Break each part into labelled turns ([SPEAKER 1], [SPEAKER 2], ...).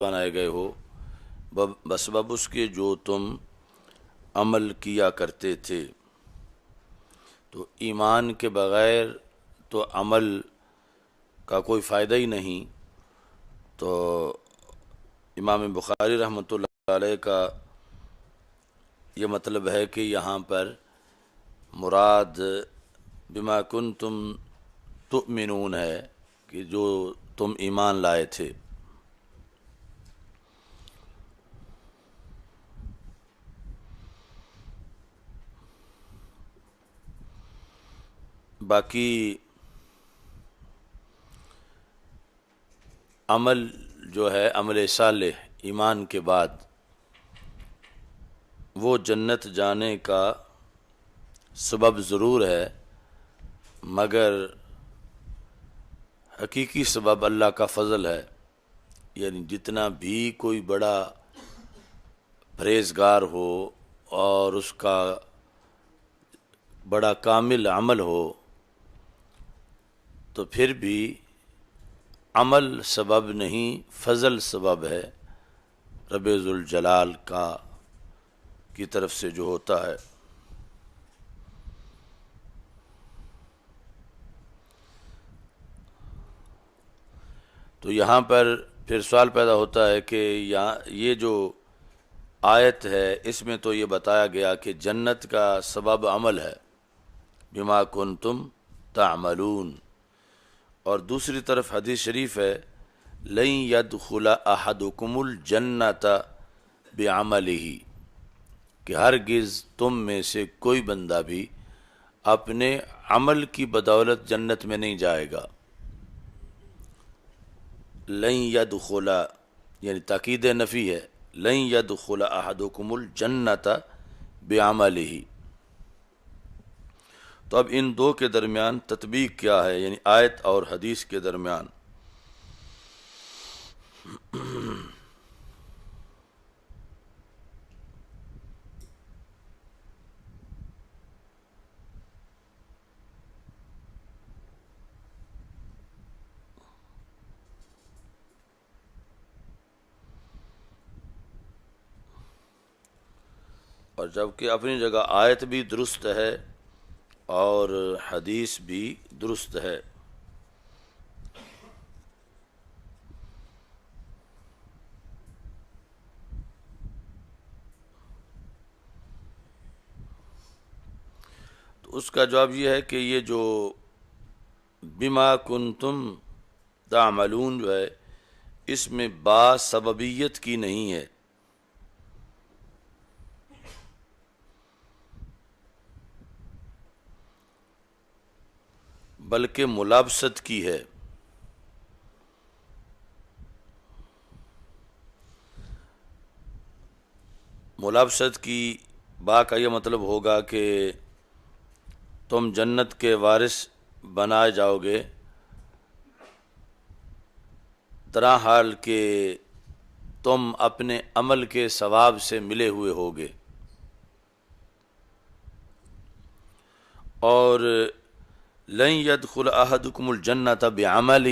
[SPEAKER 1] بنائے گئے ہو بسبب اس کے جو تم عمل کیا کرتے تھے۔ تو ایمان کے بغیر تو عمل کا کوئی فائدہ ہی نہیں۔ تو امام بخاری رحمۃ اللہ علیہ کا یہ مطلب ہے کہ یہاں پر مراد بما کنتم تؤمنون ہے کہ جو تم ایمان لائے تھے۔ باقی عمل جو ہے عمل صالح ایمان کے بعد وہ جنت جانے کا سبب ضرور ہے، مگر حقیقی سبب اللہ کا فضل ہے۔ یعنی جتنا بھی کوئی بڑا پرہیزگار ہو اور اس کا بڑا کامل عمل ہو، تو پھر بھی عمل سبب نہیں، فضل سبب ہے رب ذوالجلال کی طرف سے جو ہوتا ہے۔ تو یہاں پر پھر سوال پیدا ہوتا ہے کہ یہ جو آیت ہے اس میں تو یہ بتایا گیا کہ جنت کا سبب عمل ہے، بما کنتم تعملون، اور دوسری طرف حدیث شریف ہے لن يدخل احدکم الجنۃ بعملہ، کہ ہرگز تم میں سے کوئی بندہ بھی اپنے عمل کی بدولت جنت میں نہیں جائے گا۔ لن يدخل یعنی تاکید نفی ہے، لن يدخل احدکم الجنۃ بعملہ۔ تو اب ان دو کے درمیان تطبیق کیا ہے، یعنی آیت اور حدیث کے درمیان؟ اور جبکہ اپنی جگہ آیت بھی درست ہے اور حدیث بھی درست ہے۔ تو اس کا جواب یہ ہے کہ یہ جو بما کنتم تعملون جو ہے اس میں با سببیت کی نہیں ہے، بلکہ ملابست کی ہے۔ ملابست کی با کا یہ مطلب ہوگا کہ تم جنت کے وارث بنائے جاؤ گے، طرح حال کہ تم اپنے عمل کے ثواب سے ملے ہوئے ہوگے۔ اور لن يدخل احدکم الجنۃ بعملہ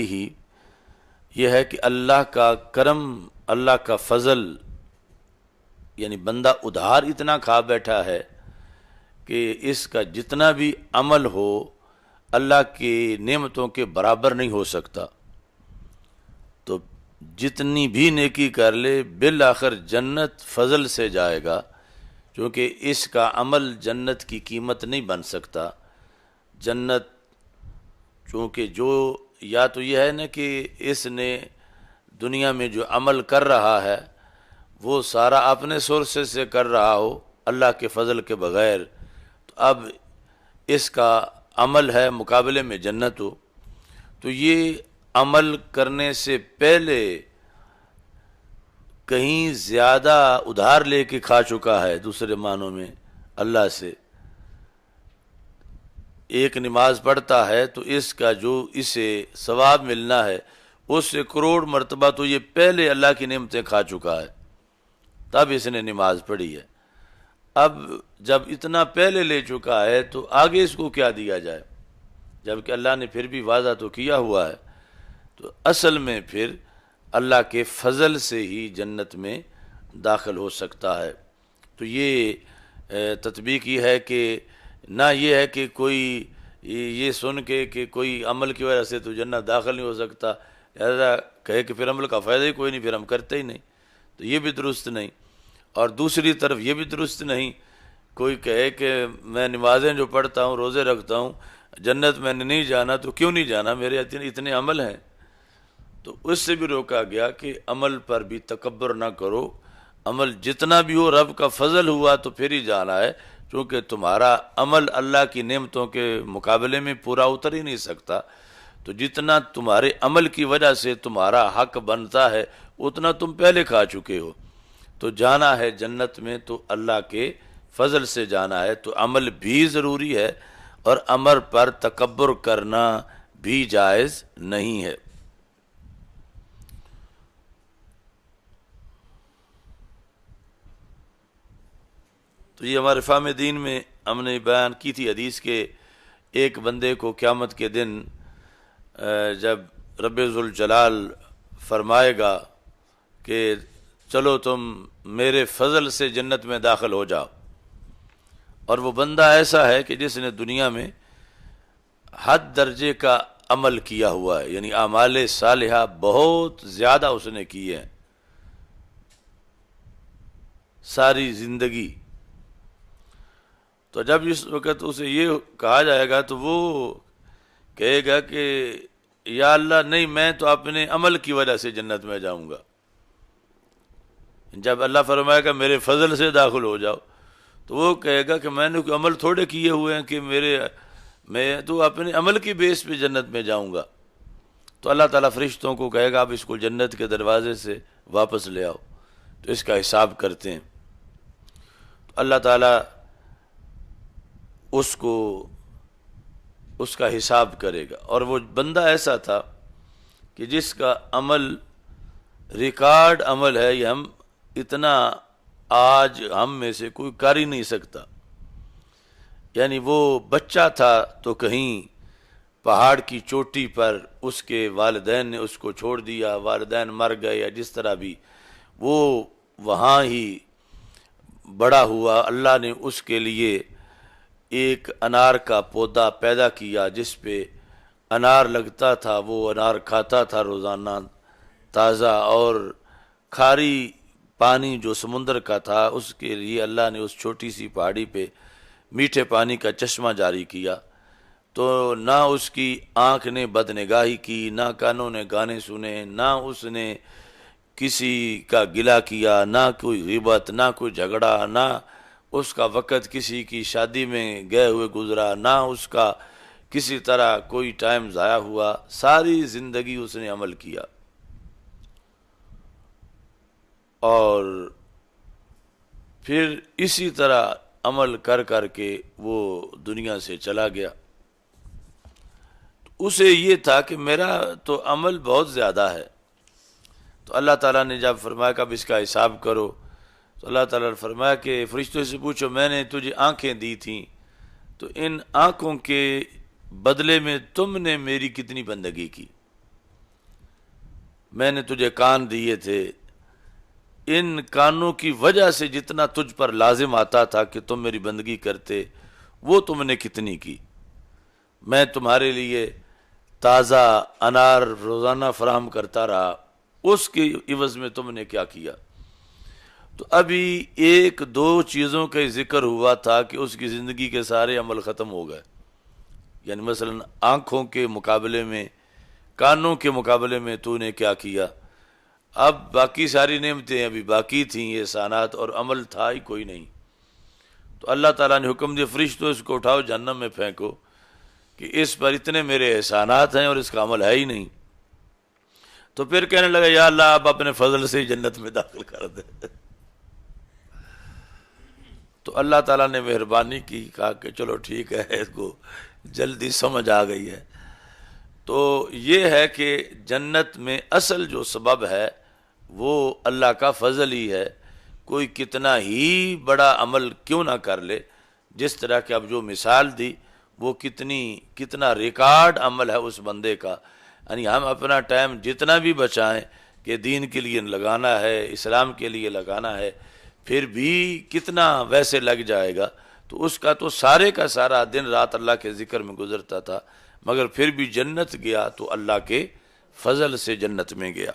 [SPEAKER 1] یہ ہے کہ اللہ کا کرم، اللہ کا فضل، یعنی بندہ ادھار اتنا کھا بیٹھا ہے کہ اس کا جتنا بھی عمل ہو اللہ کی نعمتوں کے برابر نہیں ہو سکتا۔ تو جتنی بھی نیکی کر لے بالآخر جنت فضل سے جائے گا، کیونکہ اس کا عمل جنت کی قیمت نہیں بن سکتا۔ جنت چونکہ جو یا تو یہ ہے نا کہ اس نے دنیا میں جو عمل کر رہا ہے وہ سارا اپنے سورسز سے کر رہا ہو اللہ کے فضل کے بغیر، تو اب اس کا عمل ہے مقابلے میں جنت ہو، تو یہ عمل کرنے سے پہلے کہیں زیادہ ادھار لے کے کھا چکا ہے، دوسرے معنوں میں اللہ سے۔ ایک نماز پڑھتا ہے تو اس کا جو اسے ثواب ملنا ہے اس سے کروڑ مرتبہ تو یہ پہلے اللہ کی نعمتیں کھا چکا ہے، تب اس نے نماز پڑھی ہے۔ اب جب اتنا پہلے لے چکا ہے تو آگے اس کو کیا دیا جائے، جبکہ اللہ نے پھر بھی وعدہ تو کیا ہوا ہے۔ تو اصل میں پھر اللہ کے فضل سے ہی جنت میں داخل ہو سکتا ہے۔ تو یہ تطبیق یہ ہے کہ نہ یہ ہے کہ کوئی یہ سن کے کہ کوئی عمل کی وجہ سے تو جنت داخل نہیں ہو سکتا، لہذا کہے کہ پھر عمل کا فائدہ ہی کوئی نہیں، پھر ہم کرتے ہی نہیں، تو یہ بھی درست نہیں۔ اور دوسری طرف یہ بھی درست نہیں کوئی کہے کہ میں نمازیں جو پڑھتا ہوں، روزے رکھتا ہوں، جنت میں نے نہیں جانا، تو کیوں نہیں جانا، میرے اتنے عمل ہیں۔ تو اس سے بھی روکا گیا کہ عمل پر بھی تکبر نہ کرو، عمل جتنا بھی ہو رب کا فضل ہوا تو پھر ہی جانا ہے، چونکہ تمہارا عمل اللہ کی نعمتوں کے مقابلے میں پورا اتر ہی نہیں سکتا، تو جتنا تمہارے عمل کی وجہ سے تمہارا حق بنتا ہے اتنا تم پہلے کھا چکے ہو۔ تو جانا ہے جنت میں تو اللہ کے فضل سے جانا ہے، تو عمل بھی ضروری ہے اور عمل پر تکبر کرنا بھی جائز نہیں ہے۔ تو یہ ہمارے فہم دین میں ہم نے بیان کی تھی حدیث کے ایک بندے کو قیامت کے دن جب رب ذوالجلال فرمائے گا کہ چلو تم میرے فضل سے جنت میں داخل ہو جاؤ، اور وہ بندہ ایسا ہے کہ جس نے دنیا میں حد درجے کا عمل کیا ہوا ہے، یعنی اعمال صالحہ بہت زیادہ اس نے کیے ہیں ساری زندگی۔ تو جب اس وقت اسے یہ کہا جائے گا تو وہ کہے گا کہ یا اللہ نہیں، میں تو اپنے عمل کی وجہ سے جنت میں جاؤں گا۔ جب اللہ فرمائے گا میرے فضل سے داخل ہو جاؤ تو وہ کہے گا کہ میں نے کوئی عمل تھوڑے کیے ہوئے ہیں کہ میں تو اپنے عمل کی بیس پہ جنت میں جاؤں گا۔ تو اللہ تعالیٰ فرشتوں کو کہے گا آپ اس کو جنت کے دروازے سے واپس لے آؤ، تو اس کا حساب کرتے ہیں۔ تو اللہ تعالیٰ اس کا حساب کرے گا، اور وہ بندہ ایسا تھا کہ جس کا عمل ریکارڈ عمل ہے، یہ ہم اتنا آج ہم میں سے کوئی کر ہی نہیں سکتا۔ یعنی وہ بچہ تھا تو کہیں پہاڑ کی چوٹی پر اس کے والدین نے اس کو چھوڑ دیا، والدین مر گئے یا جس طرح بھی، وہ وہاں ہی بڑا ہوا، اللہ نے اس کے لیے ایک انار کا پودا پیدا کیا جس پہ انار لگتا تھا، وہ انار کھاتا تھا روزانہ تازہ، اور کھاری پانی جو سمندر کا تھا اس کے لیے اللہ نے اس چھوٹی سی پہاڑی پہ میٹھے پانی کا چشمہ جاری کیا۔ تو نہ اس کی آنکھ نے بدنگاہی کی، نہ کانوں نے گانے سنے، نہ اس نے کسی کا گلہ کیا، نہ کوئی غیبت، نہ کوئی جھگڑا، نہ اس کا وقت کسی کی شادی میں گئے ہوئے گزرا، نہ اس کا کسی طرح کوئی ٹائم ضائع ہوا، ساری زندگی اس نے عمل کیا، اور پھر اسی طرح عمل کر کر کے وہ دنیا سے چلا گیا۔ اسے یہ تھا کہ میرا تو عمل بہت زیادہ ہے، تو اللہ تعالیٰ نے جب فرمایا کہ اب اس کا حساب کرو، تو اللہ تعالیٰ نے فرمایا کہ فرشتوں سے پوچھو میں نے تجھے آنکھیں دی تھیں تو ان آنکھوں کے بدلے میں تم نے میری کتنی بندگی کی، میں نے تجھے کان دیے تھے، ان کانوں کی وجہ سے جتنا تجھ پر لازم آتا تھا کہ تم میری بندگی کرتے وہ تم نے کتنی کی، میں تمہارے لیے تازہ انار روزانہ فراہم کرتا رہا، اس کی عوض میں تم نے کیا کیا۔ تو ابھی ایک دو چیزوں کا ذکر ہوا تھا کہ اس کی زندگی کے سارے عمل ختم ہو گئے، یعنی مثلا آنکھوں کے مقابلے میں، کانوں کے مقابلے میں تو نے کیا کیا، اب باقی ساری نعمتیں ابھی باقی تھیں، یہ احسانات، اور عمل تھا ہی کوئی نہیں۔ تو اللہ تعالیٰ نے حکم دیا فرشتوں اس کو اٹھاؤ جہنم میں پھینکو کہ اس پر اتنے میرے احسانات ہیں اور اس کا عمل ہے ہی نہیں۔ تو پھر کہنے لگا یا اللہ آپ اپنے فضل سے جنت میں داخل کر دے۔ تو اللہ تعالیٰ نے مہربانی کی، کہا کہ چلو ٹھیک ہے، اس کو جلدی سمجھ آ گئی ہے۔ تو یہ ہے کہ جنت میں اصل جو سبب ہے وہ اللہ کا فضل ہی ہے، کوئی کتنا ہی بڑا عمل کیوں نہ کر لے، جس طرح کہ اب جو مثال دی وہ کتنا ریکارڈ عمل ہے اس بندے کا، یعنی ہم اپنا ٹائم جتنا بھی بچائیں کہ دین کے لیے لگانا ہے، اسلام کے لیے لگانا ہے، پھر بھی کتنا ویسے لگ جائے گا، تو اس کا تو سارے کا سارا دن رات اللہ کے ذکر میں گزرتا تھا، مگر پھر بھی جنت گیا تو اللہ کے فضل سے جنت میں گیا۔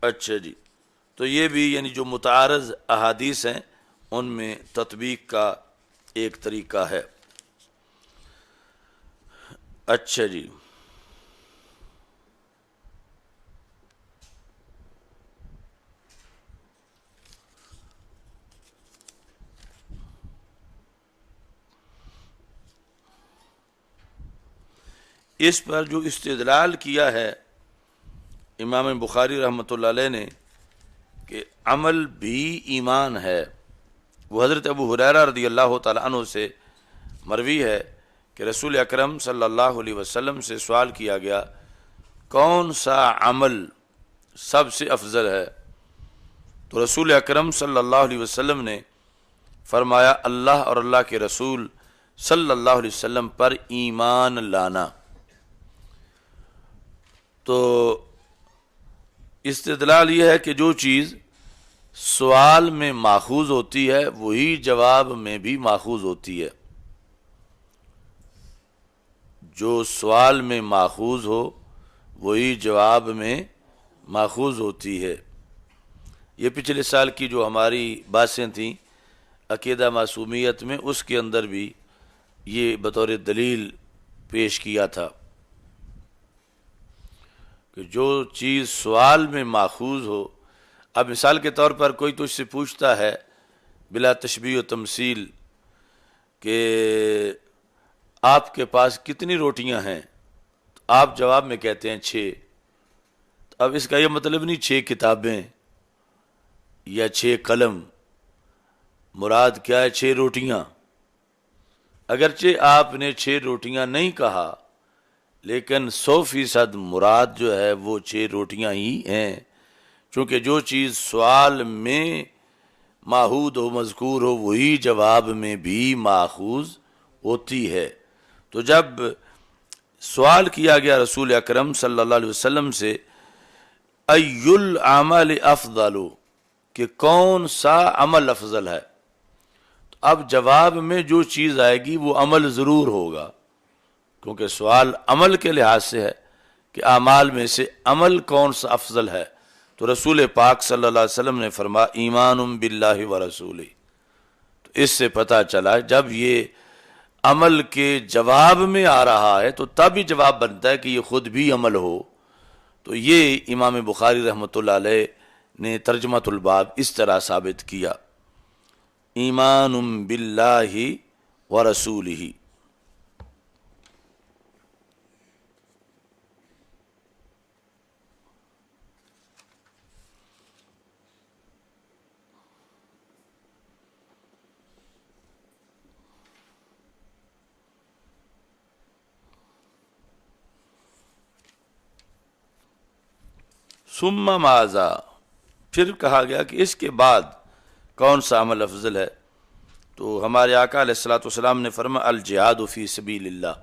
[SPEAKER 1] اچھا جی، تو یہ بھی یعنی جو متعارض احادیث ہیں ان میں تطبیق کا ایک طریقہ ہے۔ اچھا جی، اس پر جو استدلال کیا ہے امام بخاری رحمۃ اللہ علیہ نے کہ عمل بھی ایمان ہے، وہ حضرت ابو ہریرہ رضی اللہ تعالیٰ عنہ سے مروی ہے کہ رسول اکرم صلی اللہ علیہ وسلم سے سوال کیا گیا کون سا عمل سب سے افضل ہے، تو رسول اکرم صلی اللہ علیہ وسلم نے فرمایا اللہ اور اللہ کے رسول صلی اللہ علیہ وسلم پر ایمان لانا۔ تو استدلال یہ ہے کہ جو چیز سوال میں ماخوذ ہوتی ہے وہی جواب میں بھی ماخوذ ہوتی ہے، جو سوال میں ماخوذ ہو وہی جواب میں ماخوذ ہوتی ہے۔ یہ پچھلے سال کی جو ہماری باتیں تھیں عقیدہ معصومیت میں، اس کے اندر بھی یہ بطور دلیل پیش کیا تھا کہ جو چیز سوال میں ماخوذ ہو، اب مثال کے طور پر کوئی تجھ سے پوچھتا ہے بلا تشبیہ و تمثیل کہ آپ کے پاس کتنی روٹیاں ہیں، تو آپ جواب میں کہتے ہیں 6، تو اب اس کا یہ مطلب نہیں 6 کتابیں یا 6 قلم، مراد کیا ہے 6 روٹیاں۔ اگرچہ آپ نے 6 روٹیاں نہیں کہا لیکن 100% مراد جو ہے وہ 6 روٹیاں ہی ہیں، چونکہ جو چیز سوال میں معہود ہو مذکور ہو وہی جواب میں بھی ماخوذ ہوتی ہے۔ تو جب سوال کیا گیا رسول اکرم صلی اللہ علیہ وسلم سے ای العمل افضل، کہ کون سا عمل افضل ہے، تو اب جواب میں جو چیز آئے گی وہ عمل ضرور ہوگا، کیونکہ سوال عمل کے لحاظ سے ہے کہ اعمال میں سے عمل کون سا افضل ہے، تو رسول پاک صلی اللہ علیہ وسلم نے فرمایا ایمان باللہ ورسولہ۔ تو اس سے پتہ چلا جب یہ عمل کے جواب میں آ رہا ہے تو تب ہی جواب بنتا ہے کہ یہ خود بھی عمل ہو۔ تو یہ امام بخاری رحمۃ اللہ علیہ نے ترجمۃ الباب اس طرح ثابت کیا، ایمان باللہ ورسولہ۔ ثم ماذا، پھر کہا گیا کہ اس کے بعد کون سا عمل افضل ہے، تو ہمارے آقا علیہ الصلوۃ والسلام نے فرمایا الجہاد فی سبیل اللہ،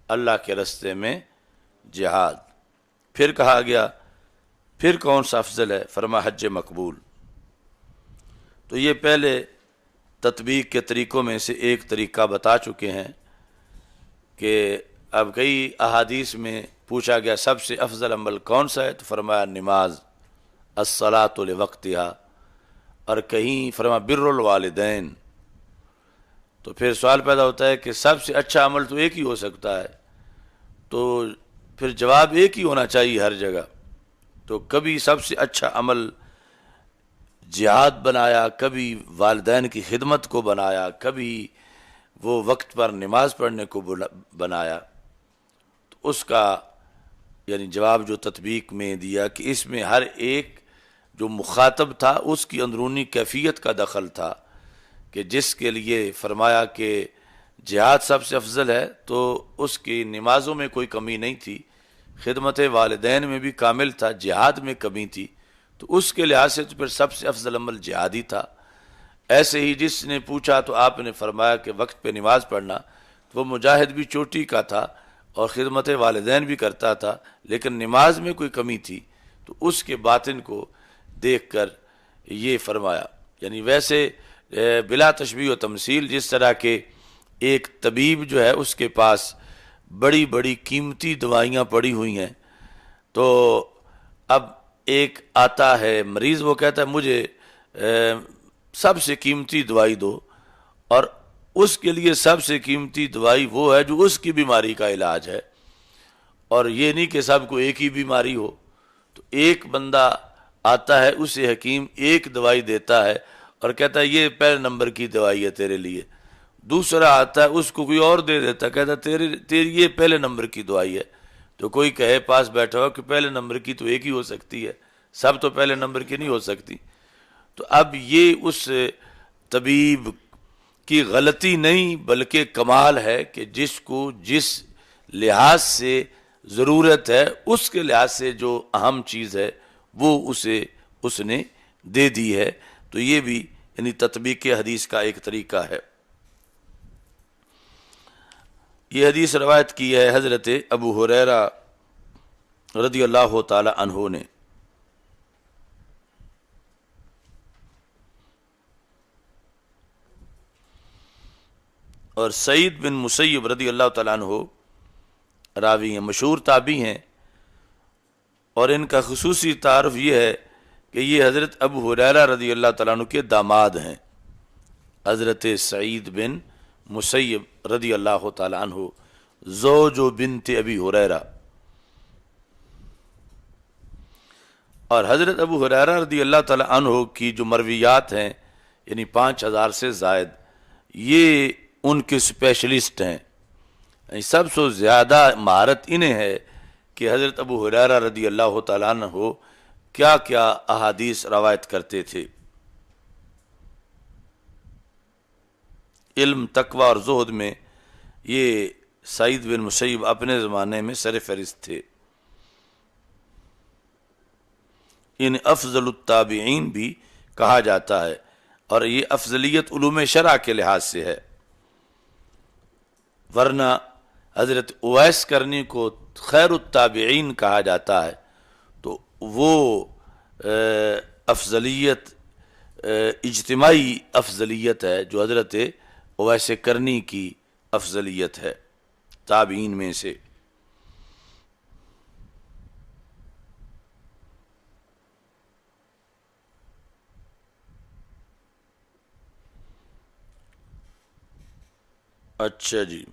[SPEAKER 1] اللہ کے راستے میں جہاد۔ پھر کہا گیا پھر کون سا افضل ہے، فرمایا حج مقبول۔ تو یہ پہلے تطبیق کے طریقوں میں سے ایک طریقہ بتا چکے ہیں کہ اب کئی احادیث میں پوچھا گیا سب سے افضل عمل کون سا ہے، تو فرمایا نماز، الصلاۃ لوقتہا، اور کہیں فرمایا بر الوالدین۔ تو پھر سوال پیدا ہوتا ہے کہ سب سے اچھا عمل تو ایک ہی ہو سکتا ہے، تو پھر جواب ایک ہی ہونا چاہیے ہر جگہ۔ تو کبھی سب سے اچھا عمل جہاد بنایا، کبھی والدین کی خدمت کو بنایا، کبھی وہ وقت پر نماز پڑھنے کو بنایا۔ تو اس کا یعنی جواب جو تطبیق میں دیا کہ اس میں ہر ایک جو مخاطب تھا اس کی اندرونی کیفیت کا دخل تھا، کہ جس کے لیے فرمایا کہ جہاد سب سے افضل ہے تو اس کی نمازوں میں کوئی کمی نہیں تھی، خدمت والدین میں بھی کامل تھا، جہاد میں کمی تھی، تو اس کے لحاظ سے تو پھر سب سے افضل عمل جہاد ہی تھا۔ ایسے ہی جس نے پوچھا تو آپ نے فرمایا کہ وقت پہ نماز پڑھنا، تو وہ مجاہد بھی چوٹی کا تھا اور خدمت والدین بھی کرتا تھا، لیکن نماز میں کوئی کمی تھی تو اس کے باطن کو دیکھ کر یہ فرمایا. یعنی ویسے بلا تشبیہ و تمثیل، جس طرح کے ایک طبیب جو ہے اس کے پاس بڑی بڑی قیمتی دوائیاں پڑی ہوئی ہیں، تو اب ایک آتا ہے مریض، وہ کہتا ہے مجھے سب سے قیمتی دوائی دو، اور اس کے لیے سب سے قیمتی دوائی وہ ہے جو اس کی بیماری کا علاج ہے، اور یہ نہیں کہ سب کو ایک ہی بیماری ہو. تو ایک بندہ آتا ہے، اسے حکیم ایک دوائی دیتا ہے اور کہتا ہے یہ پہلے نمبر کی دوائی ہے تیرے لیے. دوسرا آتا ہے، اس کو کوئی اور دے دیتا ہے، کہتا ہے تیری یہ پہلے نمبر کی دوائی ہے. تو کوئی کہے پاس بیٹھا ہو کہ پہلے نمبر کی تو ایک ہی ہو سکتی ہے، سب تو پہلے نمبر کی نہیں ہو سکتی. تو اب یہ اس طبیب کی غلطی نہیں بلکہ کمال ہے کہ جس کو جس لحاظ سے ضرورت ہے، اس کے لحاظ سے جو اہم چیز ہے وہ اسے اس نے دے دی ہے. تو یہ بھی یعنی تطبیق حدیث کا ایک طریقہ ہے. یہ حدیث روایت کی ہے حضرت ابو ہریرہ رضی اللہ تعالی عنہ نے. اور سعید بن مسیب رضی اللہ تعالیٰ عنہ راوی ہیں، مشہور تابعی ہیں، اور ان کا خصوصی تعارف یہ ہے کہ یہ حضرت ابو ہریرہ رضی اللہ تعالیٰ عنہ کے داماد ہیں. حضرت سعید بن مسیب رضی اللہ تعالیٰ عنہ زوج بنت ابی ہریرہ. اور حضرت ابو ہریرہ رضی اللہ تعالیٰ عنہ کی جو مرویات ہیں یعنی 5000 سے زائد، یہ ان کے اسپیشلسٹ ہیں. یعنی سب سے زیادہ مہارت انہیں ہے کہ حضرت ابو ہریرہ رضی اللہ تعالیٰ عنہ کیا کیا احادیث روایت کرتے تھے. علم، تقوی اور زہد میں یہ سعید بن مسیب اپنے زمانے میں سر فہرست تھے. ان افضل التابعین بھی کہا جاتا ہے، اور یہ افضلیت علوم شرع کے لحاظ سے ہے، ورنہ حضرت اویس کرنی کو خیر التابعین کہا جاتا ہے. تو وہ افضلیت اجتماعی افضلیت ہے جو حضرت اویس کرنی کی افضلیت ہے تابعین میں سے. اچھا جی.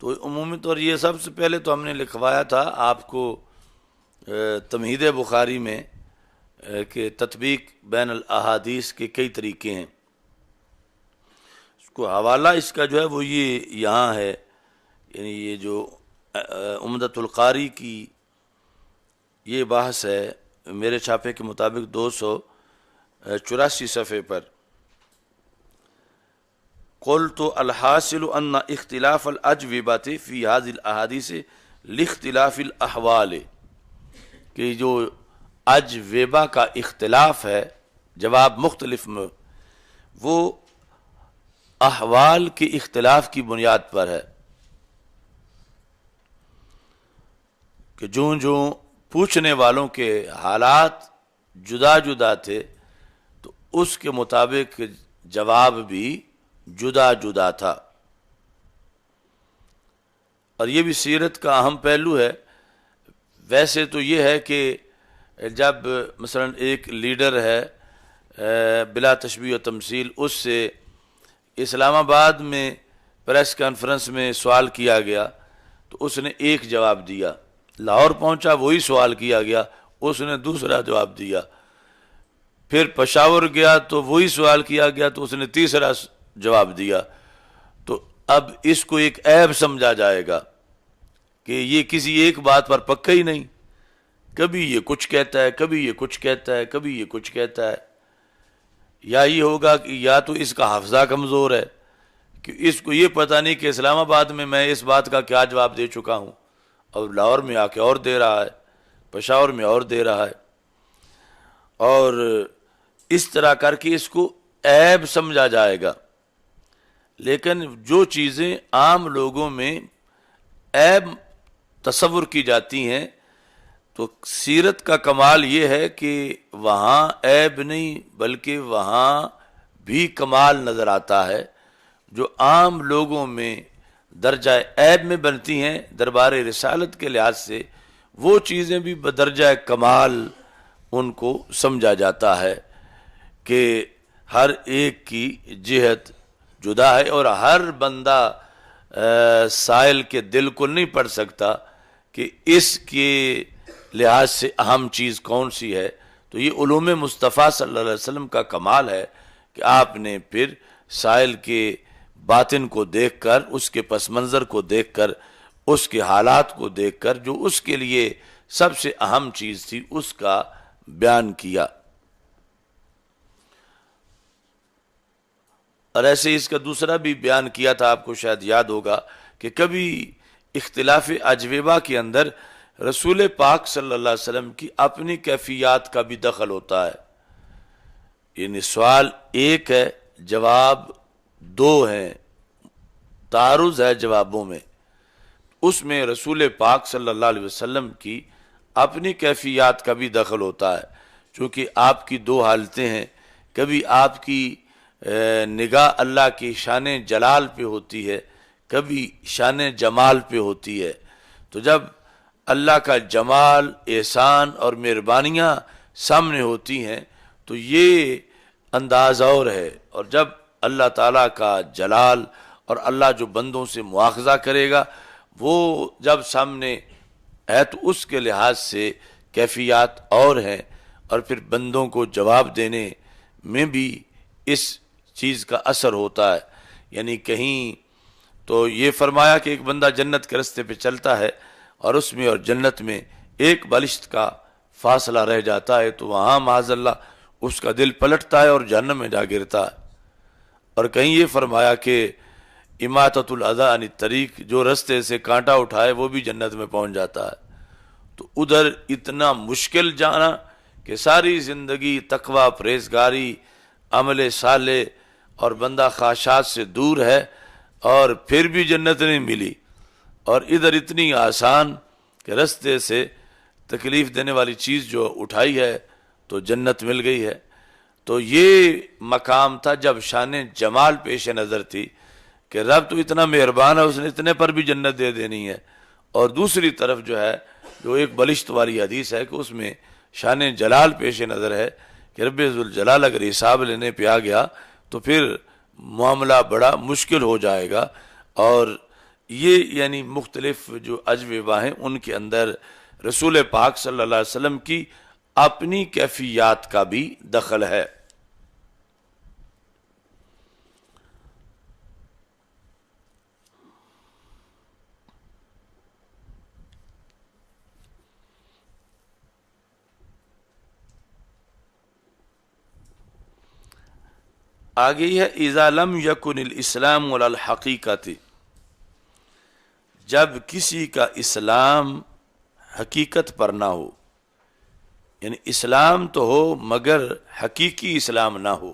[SPEAKER 1] تو عمومی طور یہ سب سے پہلے تو ہم نے لکھوایا تھا آپ کو تمہید بخاری میں کہ تطبیق بین الاحادیث کے کئی طریقے ہیں. اس کو حوالہ اس کا جو ہے وہ یہ یہاں ہے، یعنی یہ جو عمدۃ القاری کی یہ بحث ہے میرے چھاپے کے مطابق 284 صفحے پر. قلت الحاصل ان اختلاف الاجوبات فی هذه الاحادیث لاختلاف الاحوال، کہ جو اجوبہ کا اختلاف ہے، جواب مختلف میں، وہ احوال کے اختلاف کی بنیاد پر ہے کہ جو پوچھنے والوں کے حالات جدا جدا تھے تو اس کے مطابق جواب بھی جدا جدا تھا. اور یہ بھی سیرت کا اہم پہلو ہے. ویسے تو یہ ہے کہ جب مثلا ایک لیڈر ہے بلا تشبیہ و تمثیل، اس سے اسلام آباد میں پریس کانفرنس میں سوال کیا گیا تو اس نے ایک جواب دیا، لاہور پہنچا وہی سوال کیا گیا، اس نے دوسرا جواب دیا، پھر پشاور گیا تو وہی سوال کیا گیا تو اس نے تیسرا جواب دیا. تو اب اس کو ایک عیب سمجھا جائے گا کہ یہ کسی ایک بات پر پکا ہی نہیں، کبھی یہ کچھ کہتا ہے، کبھی یہ کچھ کہتا ہے، کبھی یہ کچھ کہتا ہے. یا یہ ہوگا کہ یا تو اس کا حافظہ کمزور ہے کہ اس کو یہ پتہ نہیں کہ اسلام آباد میں اس بات کا کیا جواب دے چکا ہوں، اور لاہور میں آ کے اور دے رہا ہے، پشاور میں اور دے رہا ہے. اور اس طرح کر کے اس کو عیب سمجھا جائے گا. لیکن جو چیزیں عام لوگوں میں عیب تصور کی جاتی ہیں، تو سیرت کا کمال یہ ہے کہ وہاں عیب نہیں بلکہ وہاں بھی کمال نظر آتا ہے. جو عام لوگوں میں درجہ عیب میں بنتی ہیں دربار رسالت کے لحاظ سے، وہ چیزیں بھی بدرجہ کمال ان کو سمجھا جاتا ہے کہ ہر ایک کی جہت جدا ہے، اور ہر بندہ سائل کے دل کو نہیں پڑھ سکتا کہ اس کے لحاظ سے اہم چیز کون سی ہے. تو یہ علوم مصطفیٰ صلی اللہ علیہ وسلم کا کمال ہے کہ آپ نے پھر سائل کے باطن کو دیکھ کر، اس کے پس منظر کو دیکھ کر، اس کے حالات کو دیکھ کر، جو اس کے لیے سب سے اہم چیز تھی اس کا بیان کیا. اور ایسے اس کا دوسرا بھی بیان کیا تھا، آپ کو شاید یاد ہوگا کہ کبھی اختلاف اجوبہ کے اندر رسول پاک صلی اللہ علیہ وسلم کی اپنی کیفیات کا بھی دخل ہوتا ہے. یعنی سوال ایک ہے، جواب دو ہیں، تعارض ہے جوابوں میں، اس میں رسول پاک صلی اللہ علیہ وسلم کی اپنی کیفیات کا بھی دخل ہوتا ہے. چونکہ آپ کی دو حالتیں ہیں، کبھی آپ کی نگاہ اللہ کی شان جلال پہ ہوتی ہے، کبھی شان جمال پہ ہوتی ہے. تو جب اللہ کا جمال، احسان اور مہربانیاں سامنے ہوتی ہیں تو یہ انداز اور ہے، اور جب اللہ تعالیٰ کا جلال اور اللہ جو بندوں سے مواخذہ کرے گا وہ جب سامنے ہے تو اس کے لحاظ سے کیفیات اور ہیں، اور پھر بندوں کو جواب دینے میں بھی اس چیز کا اثر ہوتا ہے. یعنی کہیں تو یہ فرمایا کہ ایک بندہ جنت کے رستے پہ چلتا ہے اور اس میں اور جنت میں ایک بالشت کا فاصلہ رہ جاتا ہے تو وہاں معاذ اللہ اس کا دل پلٹتا ہے اور جہنم میں جا گرتا ہے. اور کہیں یہ فرمایا کہ اماطۃ الاذی عن الطریق، جو رستے سے کانٹا اٹھائے وہ بھی جنت میں پہنچ جاتا ہے. تو ادھر اتنا مشکل جانا کہ ساری زندگی تقوی، پرہیزگاری، عمل صالح اور بندہ خواہشات سے دور ہے اور پھر بھی جنت نہیں ملی، اور ادھر اتنی آسان کہ رستے سے تکلیف دینے والی چیز جو اٹھائی ہے تو جنت مل گئی ہے. تو یہ مقام تھا جب شان جمال پیش نظر تھی کہ رب تو اتنا مہربان ہے، اس نے اتنے پر بھی جنت دے دینی ہے. اور دوسری طرف جو ہے جو ایک بلشت والی حدیث ہے کہ اس میں شان جلال پیش نظر ہے کہ رب ذوالجلال اگر حساب لینے پہ آ گیا تو پھر معاملہ بڑا مشکل ہو جائے گا. اور یہ یعنی مختلف جو اجوبہ ہیں ان کے اندر رسول پاک صلی اللہ علیہ وسلم کی اپنی کیفیات کا بھی دخل ہے. آگے ہے اذا لم یکن الاسلام علی الحقیقت، جب کسی کا اسلام حقیقت پر نہ ہو، یعنی اسلام تو ہو مگر حقیقی اسلام نہ ہو.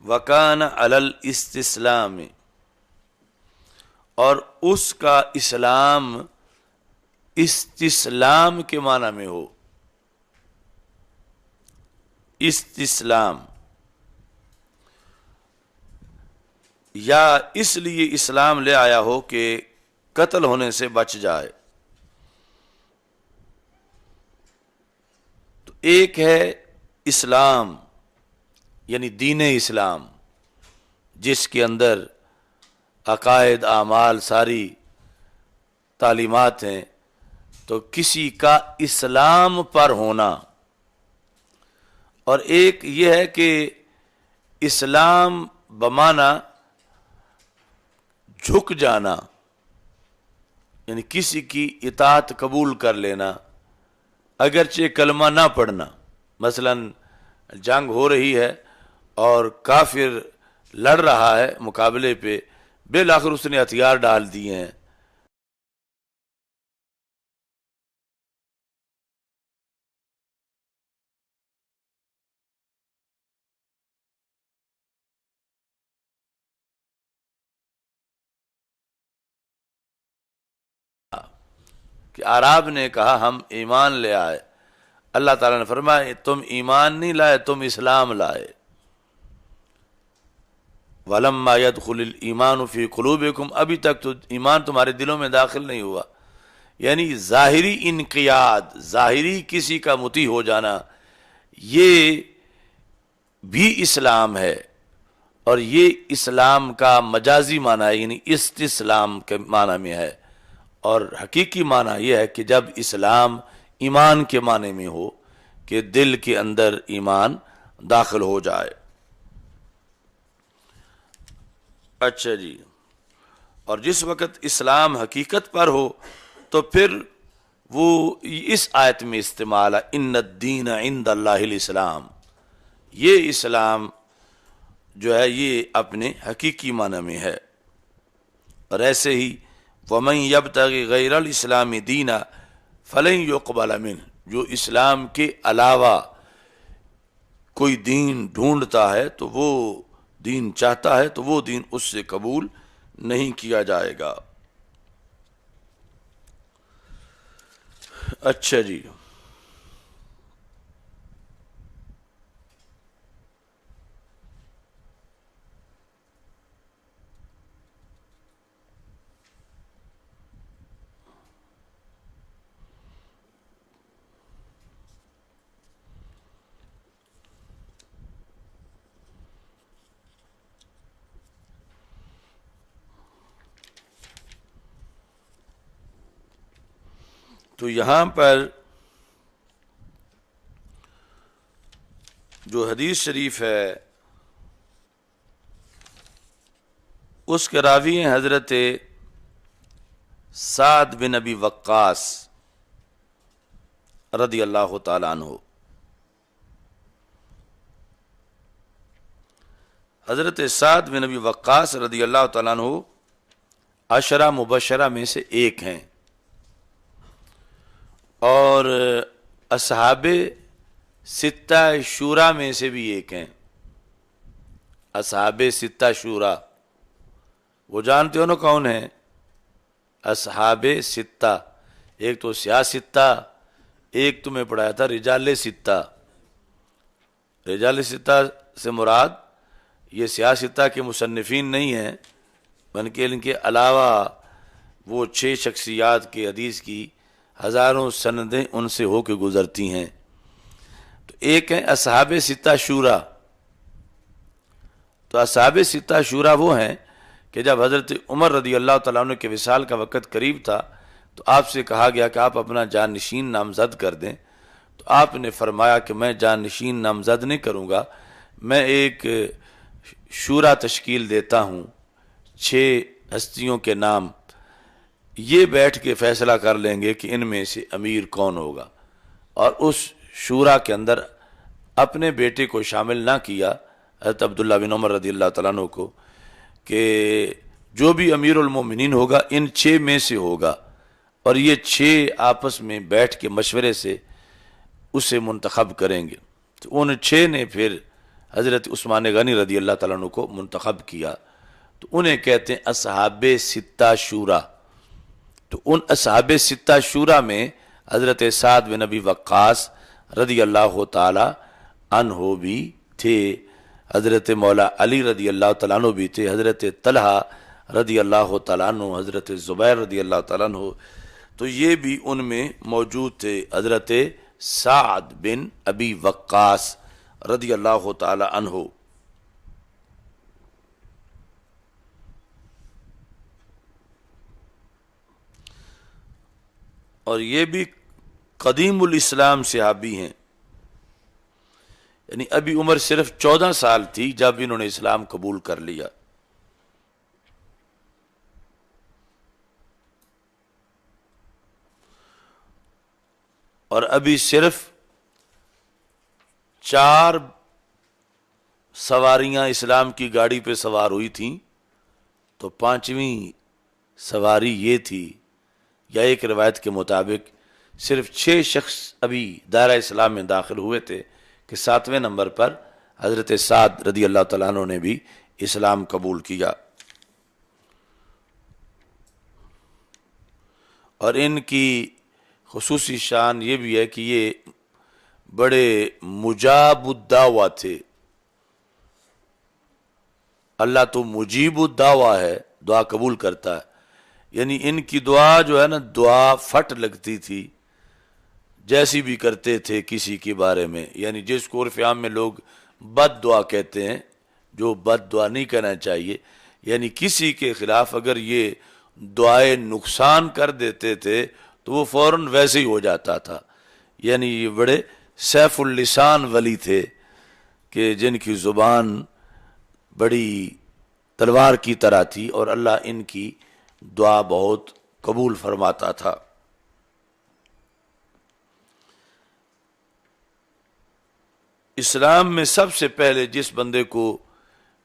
[SPEAKER 1] وکان علی الاستسلام، اور اس کا اسلام استسلام کے معنی میں ہو. استسلام یا اس لیے اسلام لے آیا ہو کہ قتل ہونے سے بچ جائے. ایک ہے اسلام یعنی دین اسلام، جس کے اندر عقائد، اعمال، ساری تعلیمات ہیں، تو کسی کا اسلام پر ہونا، اور ایک یہ ہے کہ اسلام بمانا جھک جانا، یعنی کسی کی اطاعت قبول کر لینا اگرچہ کلمہ نہ پڑھنا۔ مثلا جنگ ہو رہی ہے اور کافر لڑ رہا ہے مقابلے پہ، بالآخر اس نے ہتھیار ڈال دیے ہیں، کہ اعراب نے کہا ہم ایمان لے آئے، اللہ تعالیٰ نے فرمایا تم ایمان نہیں لائے، تم اسلام لائے۔ وَلَمَّا يَدْخُلِ الْإِيمَانُ فِي قُلُوبِكُمْ، ابھی تک تو ایمان تمہارے دلوں میں داخل نہیں ہوا، یعنی ظاہری انقیاد، ظاہری کسی کا مطیع ہو جانا، یہ بھی اسلام ہے، اور یہ اسلام کا مجازی معنی ہے، یعنی استسلام کے معنی میں ہے، اور حقیقی معنی یہ ہے کہ جب اسلام ایمان کے معنی میں ہو کہ دل کے اندر ایمان داخل ہو جائے۔ اچھا جی، اور جس وقت اسلام حقیقت پر ہو تو پھر وہ اس آیت میں استعمال ہے ان الدین عند اللہ الاسلام، یہ اسلام جو ہے یہ اپنے حقیقی معنی میں ہے۔ اور ایسے ہی وَمَن يَبْتَغِ غَيْرَ الْإِسْلَامِ دِينًا فَلَن يُقْبَلَ مِنْهُ، جو اسلام کے علاوہ کوئی دین ڈھونڈتا ہے تو وہ دین چاہتا ہے تو وہ دین اس سے قبول نہیں کیا جائے گا۔ اچھا جی، تو یہاں پر جو حدیث شریف ہے اس کے راوی ہیں حضرت سعد بن ابی وقاص رضی اللہ تعالیٰ عنہ۔ حضرت سعد بن ابی وقاص رضی اللہ تعالیٰ عنہ عشرہ مبشرہ میں سے ایک ہیں، اور اصحاب ستہ شورا میں سے بھی ایک ہیں۔ اصحاب ستہ شورا وہ جانتے ہو نا کون ہیں؟ اصحاب ستہ، ایک تو سیاہ ستہ، ایک تو میں پڑھایا تھا رجال ستہ۔ رجال ستہ سے مراد یہ سیاہ ستہ کے مصنفین نہیں ہیں، بلکہ ان کے علاوہ وہ 6 شخصیات کے حدیث کی ہزاروں سندیں ان سے ہو کے گزرتی ہیں۔ تو ایک ہیں اصحاب ستہ شورا۔ تو اصحاب ستہ شورا وہ ہیں کہ جب حضرت عمر رضی اللہ تعالیٰ عنہ کے وصال کا وقت قریب تھا تو آپ سے کہا گیا کہ آپ اپنا جانشین نامزد کر دیں، تو آپ نے فرمایا کہ میں جانشین نامزد نہیں کروں گا، میں ایک شورا تشکیل دیتا ہوں، 6 ہستیوں کے نام، یہ بیٹھ کے فیصلہ کر لیں گے کہ ان میں سے امیر کون ہوگا۔ اور اس شورا کے اندر اپنے بیٹے کو شامل نہ کیا، حضرت عبداللہ بن عمر رضی اللہ تعالیٰ عنہ کو، کہ جو بھی امیر المومنین ہوگا ان 6 میں سے ہوگا، اور یہ 6 آپس میں بیٹھ کے مشورے سے اسے منتخب کریں گے۔ تو ان 6 نے پھر حضرت عثمان غنی رضی اللہ تعالیٰ عنہ کو منتخب کیا، تو انہیں کہتے ہیں اصحاب ستہ شورا۔ تو ان اصحاب ستہ شورا میں حضرت سعد بن ابی وقاص رضی اللہ تعالی عنہ بھی تھے، حضرت مولا علی رضی اللہ تعالیٰ عنہ بھی تھے، حضرت طلحہ رضی اللہ تعالیٰ عنہ، حضرت زبیر رضی اللہ تعالیٰ عنہ، تو یہ بھی ان میں موجود تھے، حضرت سعد بن ابی وقاص رضی اللہ تعالی عنہ۔ اور یہ بھی قدیم الاسلام صحابی ہیں، یعنی ابھی عمر صرف 14 سال تھی جب انہوں نے اسلام قبول کر لیا۔ اور ابھی صرف 4 سواریاں اسلام کی گاڑی پہ سوار ہوئی تھیں، تو 5ویں سواری یہ تھی، یا ایک روایت کے مطابق صرف 6 شخص ابھی دائرہ اسلام میں داخل ہوئے تھے کہ 7ویں نمبر پر حضرت سعد رضی اللہ تعالیٰ عنہ نے بھی اسلام قبول کیا۔ اور ان کی خصوصی شان یہ بھی ہے کہ یہ بڑے مجاب الدعوہ تھے۔ اللہ تو مجیب الدعوہ ہے، دعا قبول کرتا ہے، یعنی ان کی دعا جو ہے نا، دعا پھٹ لگتی تھی جیسی بھی کرتے تھے کسی کے بارے میں، یعنی جس کو عرف عام میں لوگ بد دعا کہتے ہیں، جو بد دعا نہیں کہنا چاہیے، یعنی کسی کے خلاف اگر یہ دعائے نقصان کر دیتے تھے تو وہ فوراً ویسے ہی ہو جاتا تھا۔ یعنی یہ بڑے سیف اللسان ولی تھے کہ جن کی زبان بڑی تلوار کی طرح تھی، اور اللہ ان کی دعا بہت قبول فرماتا تھا۔ اسلام میں سب سے پہلے جس بندے کو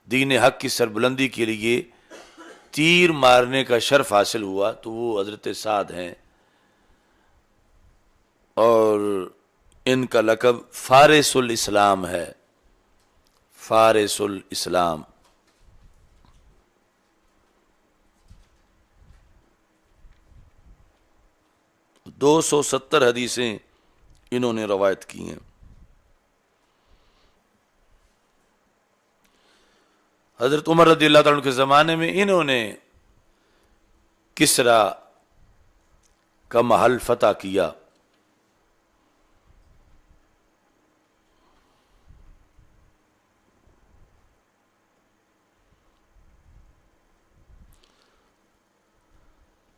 [SPEAKER 1] دین حق کی سربلندی کے لیے تیر مارنے کا شرف حاصل ہوا تو وہ حضرت سعد ہیں، اور ان کا لقب فارس الاسلام ہے، فارس الاسلام۔ دو 270 حدیثیں انہوں نے روایت کی ہیں۔ حضرت عمر رضی اللہ تعالیٰ عنہ کے زمانے میں انہوں نے کسرا کا محل فتح کیا۔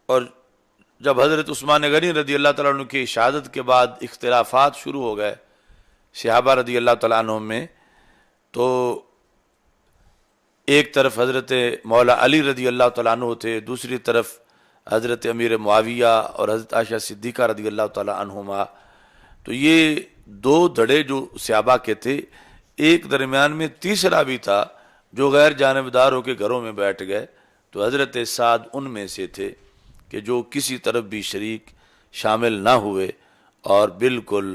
[SPEAKER 1] اور جب حضرت عثمان غنی رضی اللہ تعالیٰ عنہ کی شہادت کے بعد اختلافات شروع ہو گئے صحابہ رضی اللہ تعالیٰ عنہ میں، تو ایک طرف حضرت مولا علی رضی اللہ تعالیٰ عنہ تھے، دوسری طرف حضرت امیر معاویہ اور حضرت عائشہ صدیقہ رضی اللہ تعالیٰ عنہما۔ تو یہ 2 دھڑے جو صحابہ کے تھے، ایک درمیان میں تیسرا بھی تھا جو غیر جانبدار ہو کے گھروں میں بیٹھ گئے۔ تو حضرت سعد ان میں سے تھے کہ جو کسی طرف بھی شریک شامل نہ ہوئے، اور بالکل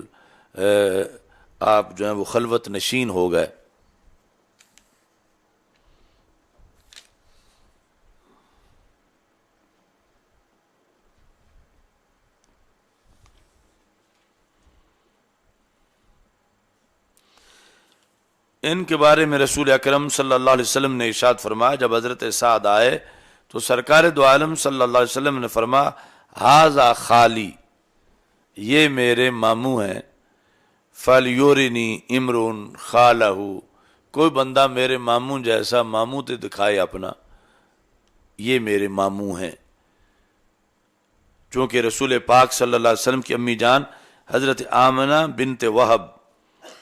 [SPEAKER 1] آپ جو ہیں وہ خلوت نشین ہو گئے۔ ان کے بارے میں رسول اکرم صلی اللہ علیہ وسلم نے ارشاد فرمایا، جب حضرت سعد آئے تو سرکار دو عالم صلی اللہ علیہ وسلم نے فرمایا، ھذا خالی، یہ میرے ماموں ہیں، فلیورنی امرؤ خالہ، کوئی بندہ میرے ماموں جیسا ماموں تے دکھائے اپنا، یہ میرے ماموں ہیں۔ چونکہ رسول پاک صلی اللہ علیہ وسلم کی امی جان حضرت آمنہ بنت وہب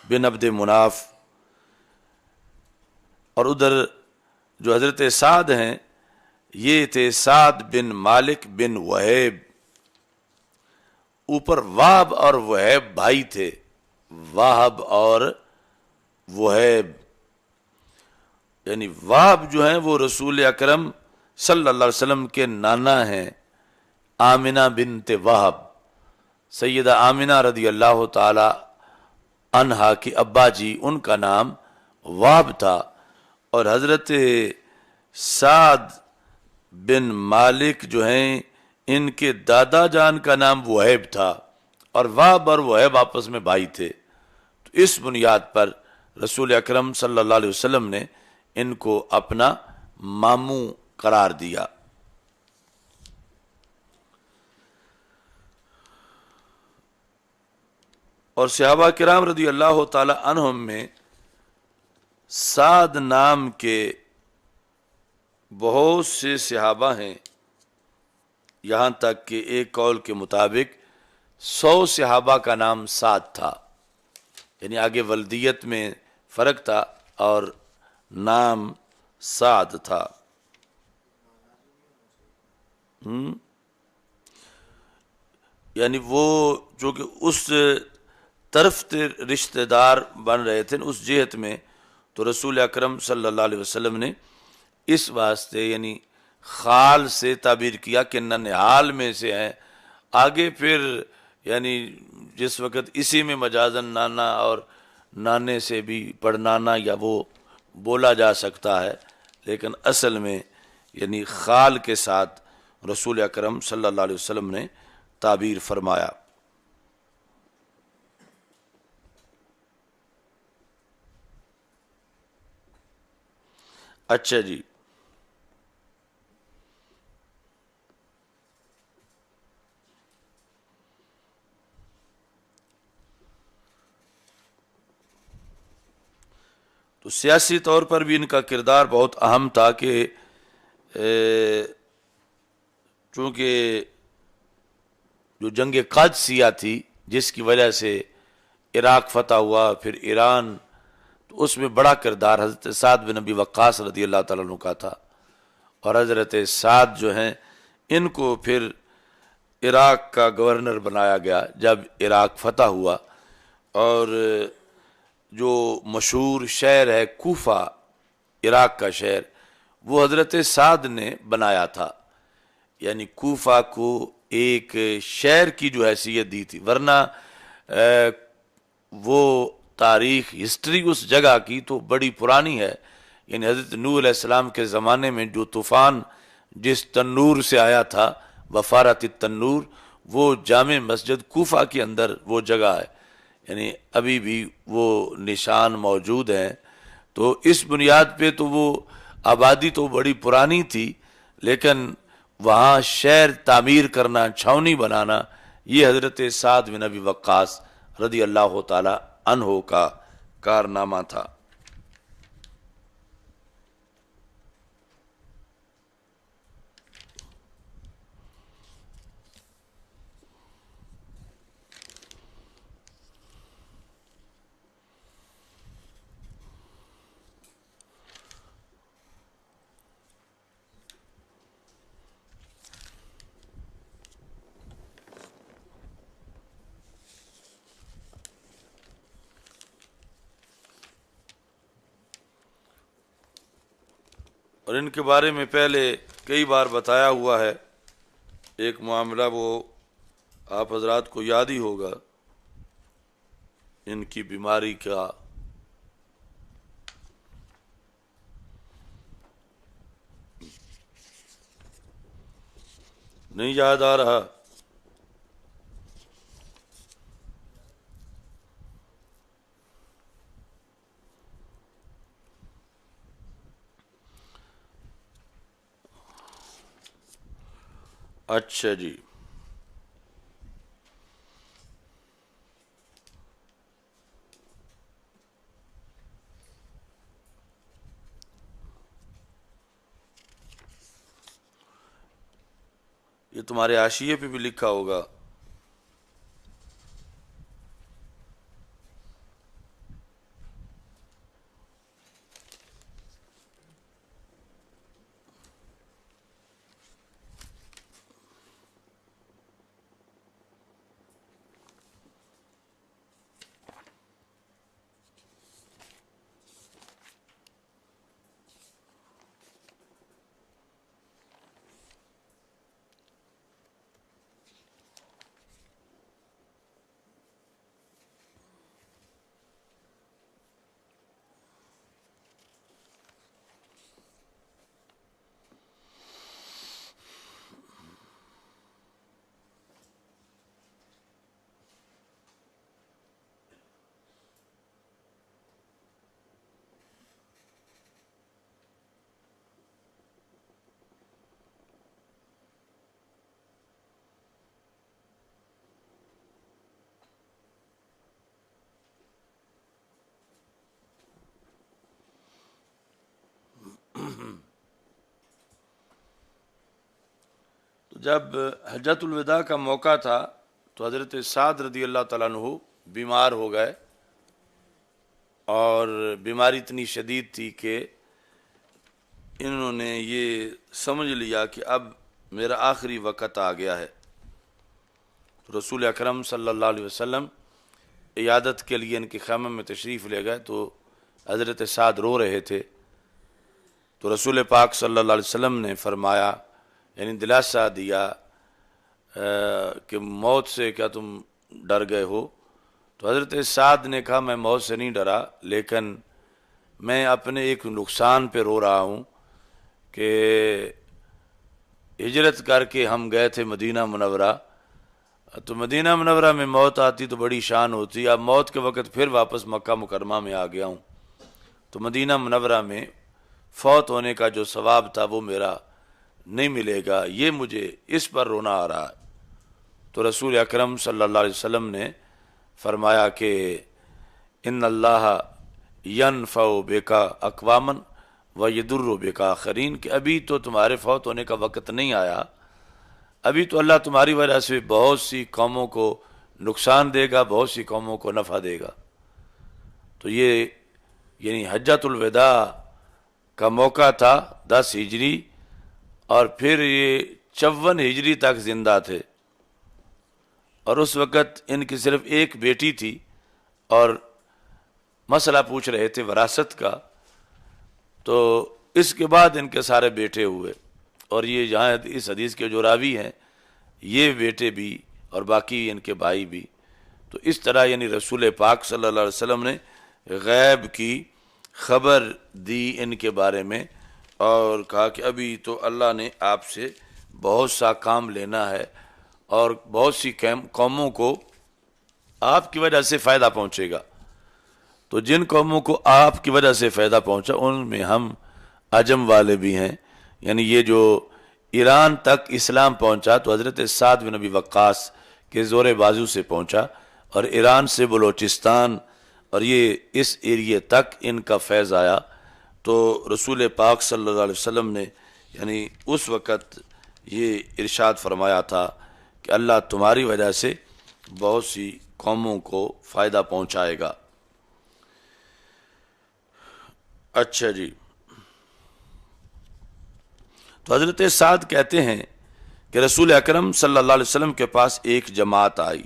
[SPEAKER 1] بن عبد مناف، اور ادھر جو حضرت سعد ہیں یہ تھے سعد بن مالک بن وہیب، اوپر وہب اور وہیب بھائی تھے، وہب اور وہیب، یعنی وہب جو ہیں وہ رسول اکرم صلی اللہ علیہ وسلم کے نانا ہیں، آمنہ بنت وہب، سیدہ آمنہ رضی اللہ تعالی عنہا کی ابا جی، ان کا نام وہب تھا، اور حضرت سعد بن مالک جو ہیں ان کے دادا جان کا نام وہیب تھا، اور وہب اور وہیب آپس میں بھائی تھے۔ تو اس بنیاد پر رسول اکرم صلی اللہ علیہ وسلم نے ان کو اپنا ماموں قرار دیا۔ اور صحابہ کرام رضی اللہ تعالی عنہم میں سعد نام کے بہت سے صحابہ ہیں، یہاں تک کہ ایک قول کے مطابق 100 صحابہ کا نام سعد تھا، یعنی آگے ولدیت میں فرق تھا اور نام سعد تھا۔ یعنی وہ جو کہ اس طرف رشتہ دار بن رہے تھے اس جہت میں، تو رسول اکرم صلی اللہ علیہ وسلم نے اس واسطے یعنی خال سے تعبیر کیا کہ ننہال میں سے ہیں۔ آگے پھر یعنی جس وقت اسی میں مجازن نانا اور نانے سے بھی پڑنانا یا وہ بولا جا سکتا ہے، لیکن اصل میں یعنی خال کے ساتھ رسول اکرم صلی اللہ علیہ وسلم نے تعبیر فرمایا۔ اچھا جی، تو سیاسی طور پر بھی ان کا کردار بہت اہم تھا کہ چونکہ جو جنگ قادسیہ تھی جس کی وجہ سے عراق فتح ہوا، پھر ایران، تو اس میں بڑا کردار حضرت سعد بن ابی وقاص رضی اللہ تعالیٰ عنہ کا تھا، اور حضرت سعد جو ہیں ان کو پھر عراق کا گورنر بنایا گیا جب عراق فتح ہوا۔ اور جو مشہور شہر ہے کوفہ، عراق کا شہر، وہ حضرت سعد نے بنایا تھا، یعنی کوفہ کو ایک شہر کی جو حیثیت دی تھی، ورنہ وہ تاریخ ہسٹری اس جگہ کی تو بڑی پرانی ہے۔ یعنی حضرت نوح علیہ السلام کے زمانے میں جو طوفان جس تنور سے آیا تھا، وفارت التنور، وہ جامع مسجد کوفہ کے اندر وہ جگہ ہے، یعنی ابھی بھی وہ نشان موجود ہیں۔ تو اس بنیاد پہ تو وہ آبادی تو بڑی پرانی تھی، لیکن وہاں شہر تعمیر کرنا، چھاؤنی بنانا، یہ حضرت سعد بن ابی وقاص رضی اللہ تعالی عنہ کا کارنامہ تھا۔ اور ان کے بارے میں پہلے کئی بار بتایا ہوا ہے، ایک معاملہ وہ آپ حضرات کو یاد ہی ہوگا، ان کی بیماری کا نہیں یاد آ رہا؟ اچھا جی، یہ تمہارے حاشیے پہ بھی لکھا ہوگا۔ تو جب حجۃ الوداع کا موقع تھا تو حضرت سعد رضی اللہ تعالیٰ عنہ بیمار ہو گئے، اور بیماری اتنی شدید تھی کہ انہوں نے یہ سمجھ لیا کہ اب میرا آخری وقت آ گیا ہے۔ رسول اکرم صلی اللہ علیہ وسلم عیادت کے لیے ان کے خیمے میں تشریف لے گئے تو حضرت سعد رو رہے تھے، تو رسول پاک صلی اللہ علیہ وسلم نے فرمایا، یعنی دلاسا دیا کہ موت سے کیا تم ڈر گئے ہو؟ تو حضرت سعد نے کہا میں موت سے نہیں ڈرا، لیکن میں اپنے ایک نقصان پہ رو رہا ہوں کہ ہجرت کر کے ہم گئے تھے مدینہ منورہ، تو مدینہ منورہ میں موت آتی تو بڑی شان ہوتی، اب موت کے وقت پھر واپس مکہ مکرمہ میں آ گیا ہوں، تو مدینہ منورہ میں فوت ہونے کا جو ثواب تھا وہ میرا نہیں ملے گا، یہ مجھے اس پر رونا آ رہا ہے۔ تو رسول اکرم صلی اللہ علیہ وسلم نے فرمایا کہ ان اللہ ینفع بک اقواما ویضر بک آخرین، کہ ابھی تو تمہارے فوت ہونے کا وقت نہیں آیا، ابھی تو اللہ تمہاری وجہ سے بہت سی قوموں کو نقصان دے گا، بہت سی قوموں کو نفع دے گا۔ تو یہ یعنی حجۃ الوداع کا موقع تھا 10 ہجری، اور پھر یہ 54 ہجری تک زندہ تھے، اور اس وقت ان کی صرف ایک بیٹی تھی، اور مسئلہ پوچھ رہے تھے وراثت کا، تو اس کے بعد ان کے سارے بیٹے ہوئے، اور یہ جہاں اس حدیث کے جو راوی ہیں یہ بیٹے بھی اور باقی ان کے بھائی بھی۔ تو اس طرح یعنی رسول پاک صلی اللہ علیہ وسلم نے غیب کی خبر دی ان کے بارے میں، اور کہا کہ ابھی تو اللہ نے آپ سے بہت سا کام لینا ہے، اور بہت سی قوموں کو آپ کی وجہ سے فائدہ پہنچے گا۔ تو جن قوموں کو آپ کی وجہ سے فائدہ پہنچا ان میں ہم عجم والے بھی ہیں، یعنی یہ جو ایران تک اسلام پہنچا تو حضرت سعد بن ابی وقاص کے زور بازو سے پہنچا، اور ایران سے بلوچستان اور یہ اس ایریے تک ان کا فیض آیا، تو رسول پاک صلی اللہ علیہ وسلم نے یعنی اس وقت یہ ارشاد فرمایا تھا کہ اللہ تمہاری وجہ سے بہت سی قوموں کو فائدہ پہنچائے گا۔ اچھا جی، تو حضرت سعد کہتے ہیں کہ رسول اکرم صلی اللہ علیہ وسلم کے پاس ایک جماعت آئی،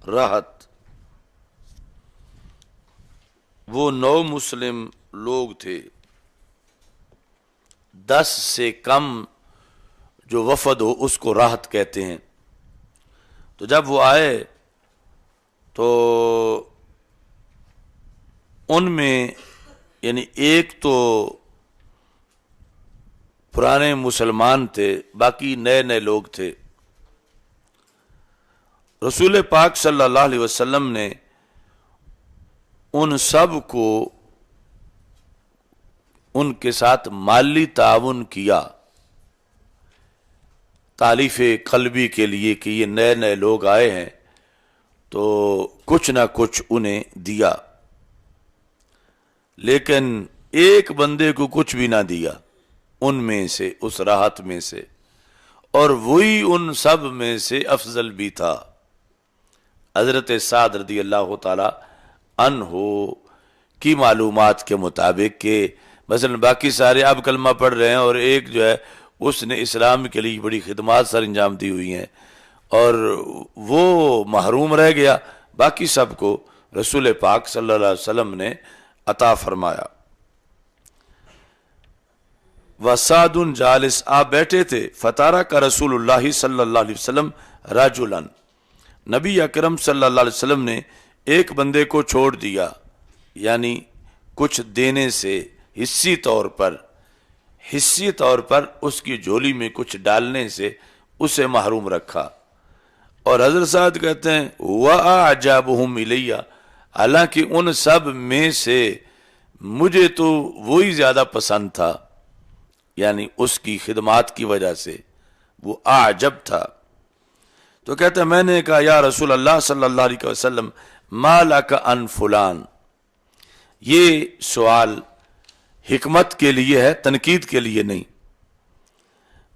[SPEAKER 1] راحت، وہ 9 مسلم لوگ تھے، 10 سے کم جو وفد ہو اس کو راحت کہتے ہیں۔ تو جب وہ آئے تو ان میں یعنی ایک تو پرانے مسلمان تھے، باقی نئے نئے لوگ تھے۔ رسول پاک صلی اللہ علیہ وسلم نے ان سب کو ان کے ساتھ مالی تعاون کیا تالیف قلبی کے لیے کہ یہ نئے نئے لوگ آئے ہیں تو کچھ نہ کچھ انہیں دیا، لیکن ایک بندے کو کچھ بھی نہ دیا ان میں سے، اس راحت میں سے، اور وہی ان سب میں سے افضل بھی تھا، حضرت سعد رضی اللہ تعالی عنہ کی معلومات کے مطابق کہ مثلا باقی سارے اب کلمہ پڑھ رہے ہیں اور ایک جو ہے اس نے اسلام کے لیے بڑی خدمات سر انجام دی ہوئی ہیں اور وہ محروم رہ گیا، باقی سب کو رسول پاک صلی اللہ علیہ وسلم نے عطا فرمایا۔ وسعد جالس، آپ بیٹھے تھے، فتارہ کا رسول اللہ صلی اللہ علیہ وسلم رجلاً، نبی اکرم صلی اللہ علیہ وسلم نے ایک بندے کو چھوڑ دیا، یعنی کچھ دینے سے حصی طور پر اس کی جھولی میں کچھ ڈالنے سے اسے محروم رکھا۔ اور حضرت سعد کہتے ہیں وَأَعْجَبُهُمْ إِلَيَّ، حالانکہ ان سب میں سے مجھے تو وہی زیادہ پسند تھا، یعنی اس کی خدمات کی وجہ سے وہ اعجب تھا۔ تو کہتے ہیں میں نے کہا یا رسول اللہ صلی اللہ علیہ وسلم ما لک ان فلان، یہ سوال حکمت کے لیے ہے، تنقید کے لیے نہیں۔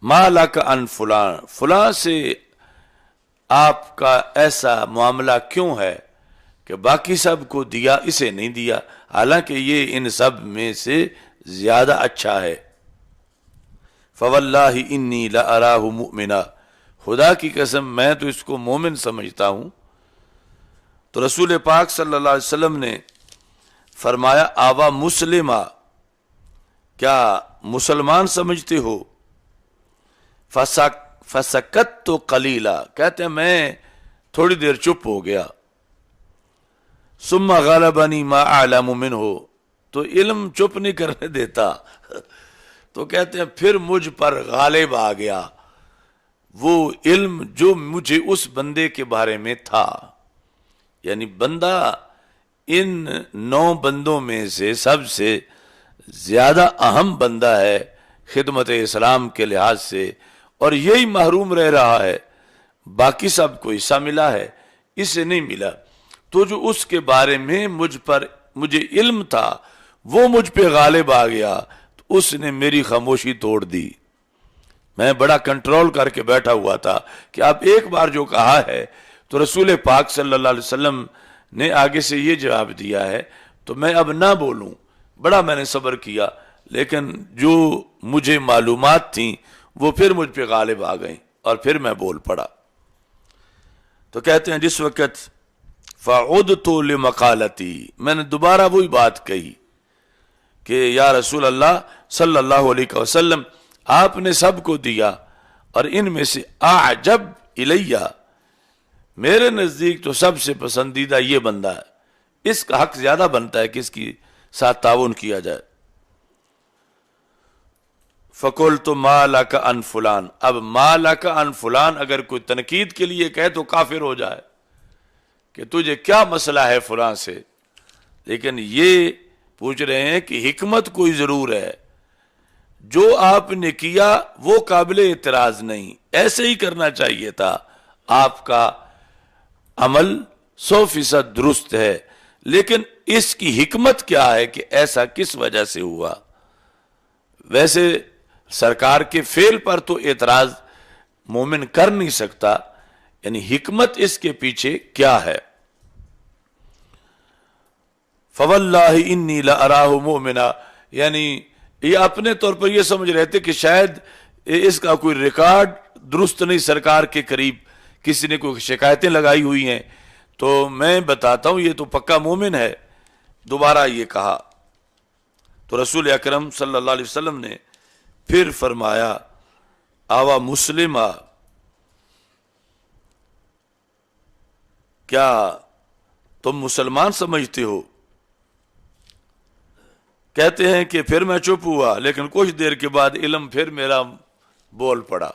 [SPEAKER 1] ما لک ان فلاں، فلاں سے آپ کا ایسا معاملہ کیوں ہے کہ باقی سب کو دیا، اسے نہیں دیا، حالانکہ یہ ان سب میں سے زیادہ اچھا ہے۔ فواللہ انی لأراہ مؤمنا، خدا کی قسم میں تو اس کو مومن سمجھتا ہوں۔ تو رسول پاک صلی اللہ علیہ وسلم نے فرمایا آوا مسلمہ، کیا مسلمان سمجھتے ہو؟ فسکت تو قلیلا، کہتے ہیں میں تھوڑی دیر چپ ہو گیا۔ ثم غلبنی ما اعلم منہ، تو علم چپ نہیں کرنے دیتا، تو کہتے ہیں پھر مجھ پر غالب آ گیا وہ علم جو مجھے اس بندے کے بارے میں تھا۔ یعنی بندہ ان 9 بندوں میں سے سب سے زیادہ اہم بندہ ہے خدمت اسلام کے لحاظ سے، اور یہی محروم رہ رہا ہے، باقی سب کو حصہ ملا ہے، اسے نہیں ملا۔ تو جو اس کے بارے میں مجھے علم تھا وہ مجھ پہ غالب آ گیا، تو اس نے میری خاموشی توڑ دی۔ میں بڑا کنٹرول کر کے بیٹھا ہوا تھا کہ آپ ایک بار جو کہا ہے، تو رسول پاک صلی اللہ علیہ وسلم نے آگے سے یہ جواب دیا ہے تو میں اب نہ بولوں۔ بڑا میں نے صبر کیا، لیکن جو مجھے معلومات تھیں وہ پھر مجھ پہ غالب آ گئیں اور پھر میں بول پڑا۔ تو کہتے ہیں جس وقت فعدت لمقالتی، میں نے دوبارہ وہی بات کہی کہ یا رسول اللہ صلی اللہ علیہ وسلم، آپ نے سب کو دیا، اور ان میں سے اعجب الیہ، میرے نزدیک تو سب سے پسندیدہ یہ بندہ ہے، اس کا حق زیادہ بنتا ہے کہ اس کی ساتھ تعاون کیا جائے۔ فقلت ما لک عن فلان، اب ما لک عن فلان اگر کوئی تنقید کے لیے کہے تو کافر ہو جائے کہ تجھے کیا مسئلہ ہے فلاں سے، لیکن یہ پوچھ رہے ہیں کہ حکمت کوئی ضرور ہے، جو آپ نے کیا وہ قابل اعتراض نہیں، ایسے ہی کرنا چاہیے تھا، آپ کا عمل 100% درست ہے، لیکن اس کی حکمت کیا ہے کہ ایسا کس وجہ سے ہوا۔ ویسے سرکار کے فعل پر تو اعتراض مومن کر نہیں سکتا، یعنی حکمت اس کے پیچھے کیا ہے۔ فواللہ انی لأراہ مؤمنا، یعنی یہ اپنے طور پر یہ سمجھ رہے تھے کہ شاید اس کا کوئی ریکارڈ درست نہیں، سرکار کے قریب کسی نے کوئی شکایتیں لگائی ہوئی ہیں، تو میں بتاتا ہوں یہ تو پکا مومن ہے۔ دوبارہ یہ کہا تو رسول اکرم صلی اللہ علیہ وسلم نے پھر فرمایا آوا مسلمہ، کیا تم مسلمان سمجھتے ہو؟ کہتے ہیں کہ پھر میں چپ ہوا، لیکن کچھ دیر کے بعد علم پھر میرا بول پڑا،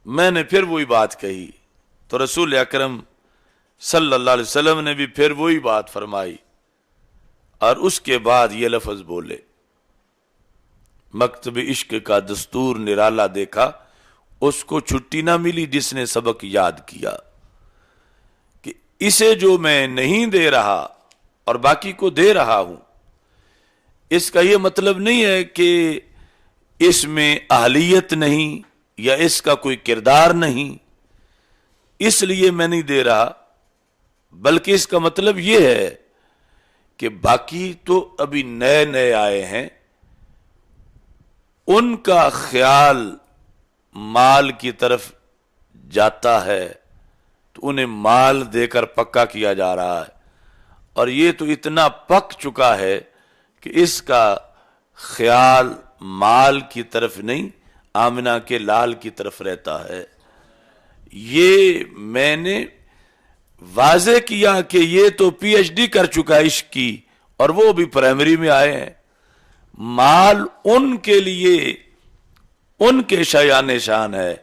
[SPEAKER 1] میں نے پھر وہی بات کہی، تو رسول اکرم صلی اللہ علیہ وسلم نے بھی پھر وہی بات فرمائی، اور اس کے بعد یہ لفظ بولے، مکتب عشق کا دستور نرالا دیکھا، اس کو چھٹی نہ ملی جس نے سبق یاد کیا، کہ اسے جو میں نہیں دے رہا اور باقی کو دے رہا ہوں، اس کا یہ مطلب نہیں ہے کہ اس میں اہلیت نہیں یا اس کا کوئی کردار نہیں، اس لیے میں نہیں دے رہا، بلکہ اس کا مطلب یہ ہے کہ باقی تو ابھی نئے نئے آئے ہیں، ان کا خیال مال کی طرف جاتا ہے تو انہیں مال دے کر پکا کیا جا رہا ہے، اور یہ تو اتنا پک چکا ہے کہ اس کا خیال مال کی طرف نہیں، آمنہ کے لال کی طرف رہتا ہے۔ یہ میں نے واضح کیا کہ یہ تو پی ایچ ڈی کر چکا ہے عشق کی، اور وہ بھی پرائمری میں آئے ہیں، مال ان کے لیے ان کے شایان شان ہے،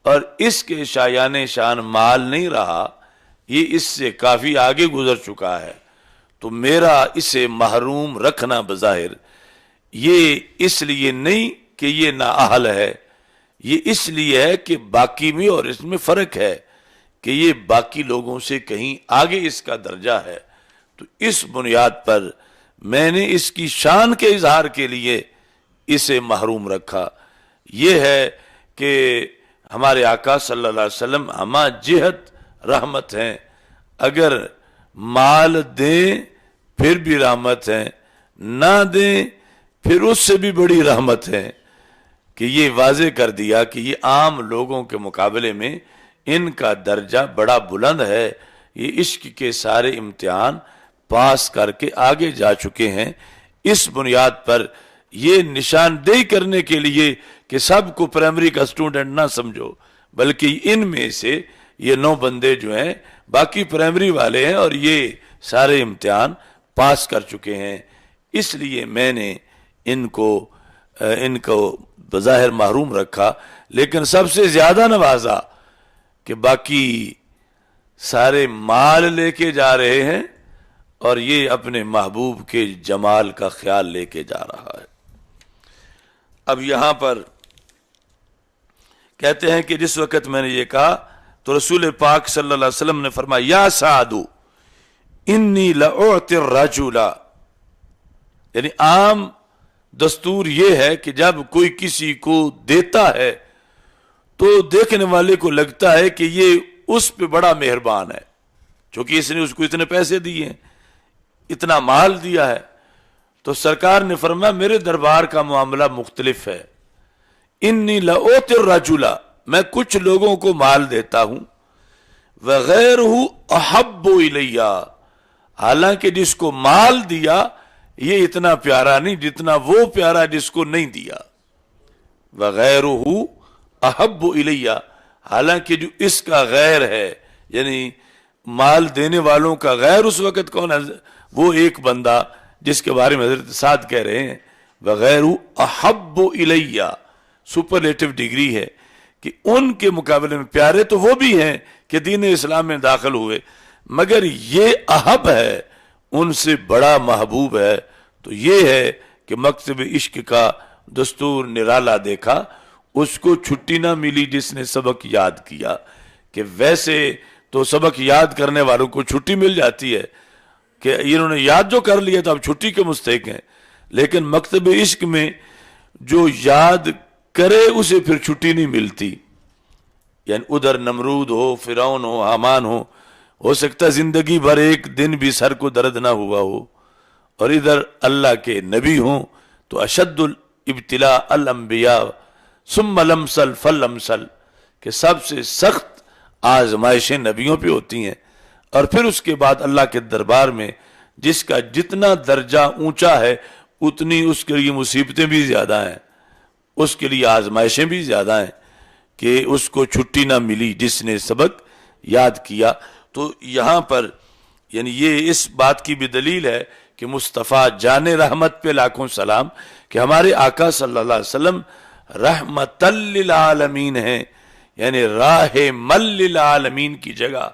[SPEAKER 1] اور اس کے شایان شان مال نہیں رہا، یہ اس سے کافی آگے گزر چکا ہے، تو میرا اسے محروم رکھنا بظاہر یہ اس لیے نہیں کہ یہ نااہل ہے، یہ اس لیے ہے کہ باقی میں اور اس میں فرق ہے کہ یہ باقی لوگوں سے کہیں آگے اس کا درجہ ہے، تو اس بنیاد پر میں نے اس کی شان کے اظہار کے لیے اسے محروم رکھا۔ یہ ہے کہ ہمارے آقا صلی اللہ علیہ وسلم ہمہ جہت رحمت ہیں، اگر مال دیں پھر بھی رحمت ہیں، نہ دیں پھر اس سے بھی بڑی رحمت ہے، کہ یہ واضح کر دیا کہ یہ عام لوگوں کے مقابلے میں ان کا درجہ بڑا بلند ہے، یہ عشق کے سارے امتحان پاس کر کے آگے جا چکے ہیں۔ اس بنیاد پر یہ نشاندہی کرنے کے لیے کہ سب کو پرائمری کا سٹوڈنٹ نہ سمجھو، بلکہ ان میں سے یہ 9 بندے جو ہیں باقی پرائمری والے ہیں اور یہ سارے امتحان پاس کر چکے ہیں، اس لیے میں نے ان کو بظاہر محروم رکھا، لیکن سب سے زیادہ نوازا کہ باقی سارے مال لے کے جا رہے ہیں اور یہ اپنے محبوب کے جمال کا خیال لے کے جا رہا ہے۔ اب یہاں پر کہتے ہیں کہ جس وقت میں نے یہ کہا تو رسول پاک صلی اللہ علیہ وسلم نے فرمایا یا سعد انی لأعطی الرجل، یعنی عام دستور یہ ہے کہ جب کوئی کسی کو دیتا ہے تو دیکھنے والے کو لگتا ہے کہ یہ اس پہ بڑا مہربان ہے، چونکہ اس نے اس کو اتنے پیسے دیے ہیں، اتنا مال دیا ہے۔ تو سرکار نے فرمایا میرے دربار کا معاملہ مختلف ہے، انی لأعطی الرجل، میں کچھ لوگوں کو مال دیتا ہوں، وغیرہ احب الی، حالانکہ جس کو مال دیا یہ اتنا پیارا نہیں جتنا وہ پیارا جس کو نہیں دیا، وغیرہ احب الی، حالانکہ جو اس کا غیر ہے، یعنی مال دینے والوں کا غیر اس وقت کون ہے؟ وہ ایک بندہ جس کے بارے میں حضرت سعد کہہ رہے ہیں وغیرہ احب الی، سپرلیٹو ڈگری ہے کہ ان کے مقابلے میں پیارے تو وہ بھی ہیں کہ دین اسلام میں داخل ہوئے، مگر یہ احب ہے، ان سے بڑا محبوب ہے۔ تو یہ ہے کہ مکتب عشق کا دستور نرالا دیکھا، اس کو چھٹی نہ ملی جس نے سبق یاد کیا، کہ ویسے تو سبق یاد کرنے والوں کو چھٹی مل جاتی ہے کہ انہوں نے یاد جو کر لیا تو اب چھٹی کے مستحق ہیں، لیکن مکتب عشق میں جو یاد کرے اسے پھر چھٹی نہیں ملتی، یعنی ادھر نمرود ہو، فرعون ہو، حامان ہو سکتا زندگی بھر ایک دن بھی سر کو درد نہ ہوا ہو، اور ادھر اللہ کے نبی ہوں تو اشد الابتلاء الانبیاء ثم الامثل فالامثل، کہ سب سے سخت آزمائشیں نبیوں پہ ہوتی ہیں، اور پھر اس کے بعد اللہ کے دربار میں جس کا جتنا درجہ اونچا ہے اتنی اس کے لیے مصیبتیں بھی زیادہ ہیں، اس کے لیے آزمائشیں بھی زیادہ ہیں، کہ اس کو چھٹی نہ ملی جس نے سبق یاد کیا۔ تو یہاں پر یعنی یہ اس بات کی بھی دلیل ہے کہ مصطفیٰ جان رحمت پہ لاکھوں سلام، کہ ہمارے آقا صلی اللہ علیہ وسلم رحمت للعالمین ہیں، یعنی راحمل للعالمین کی جگہ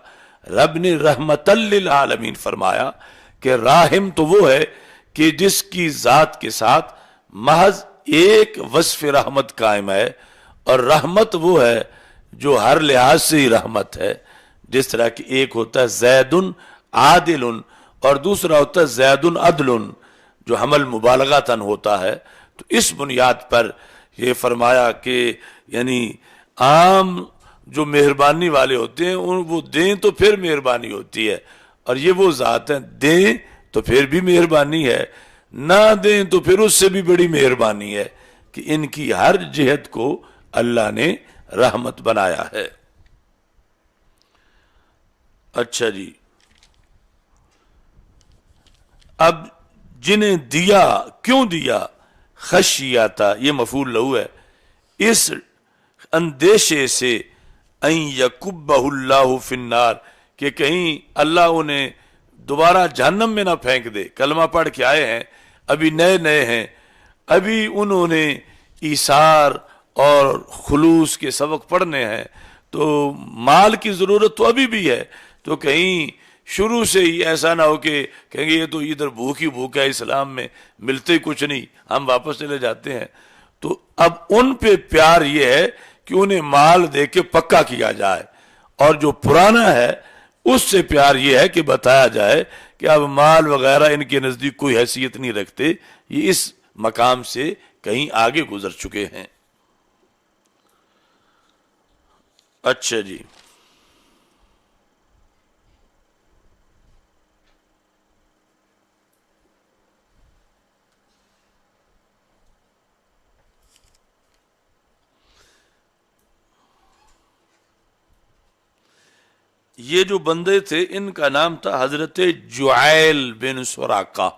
[SPEAKER 1] رب نے رحمت للعالمین فرمایا، کہ راحم تو وہ ہے کہ جس کی ذات کے ساتھ محض ایک وصف رحمت قائم ہے، اور رحمت وہ ہے جو ہر لحاظ سے ہی رحمت ہے، جس طرح کہ ایک ہوتا ہے زید عادل اور دوسرا ہوتا ہے زید عدل، جو حمل مبالغتاً ہوتا ہے۔ تو اس بنیاد پر یہ فرمایا کہ یعنی عام جو مہربانی والے ہوتے ہیں وہ دیں تو پھر مہربانی ہوتی ہے، اور یہ وہ ذات ہیں دیں تو پھر بھی مہربانی ہے، نہ دیں تو پھر اس سے بھی بڑی مہربانی ہے، کہ ان کی ہر جہت کو اللہ نے رحمت بنایا ہے۔ اچھا جی، اب جنہیں دیا کیوں دیا؟ خشیتا، یہ مفعول لہو ہے، اس اندیشے سے ان یکبہ اللہ فی النار، کہ کہیں اللہ انہیں دوبارہ جہنم میں نہ پھینک دے۔ کلمہ پڑھ کے آئے ہیں، ابھی نئے ہیں، ابھی انہوں نے ایثار اور خلوص کے سبق پڑھنے ہیں، تو مال کی ضرورت تو ابھی بھی ہے، تو کہیں شروع سے ہی ایسا نہ ہو کہ کہیں گے یہ تو ادھر بھوک ہی بھوک ہے، اسلام میں ملتے کچھ نہیں، ہم واپس چلے جاتے ہیں۔ تو اب ان پہ پیار یہ ہے کہ انہیں مال دے کے پکا کیا جائے، اور جو پرانا ہے اس سے پیار یہ ہے کہ بتایا جائے کہ اب مال وغیرہ ان کے نزدیک کوئی حیثیت نہیں رکھتے، یہ اس مقام سے کہیں آگے گزر چکے ہیں۔ اچھا جی، یہ جو بندے تھے ان کا نام تھا حضرت جعیل بن سراقہ،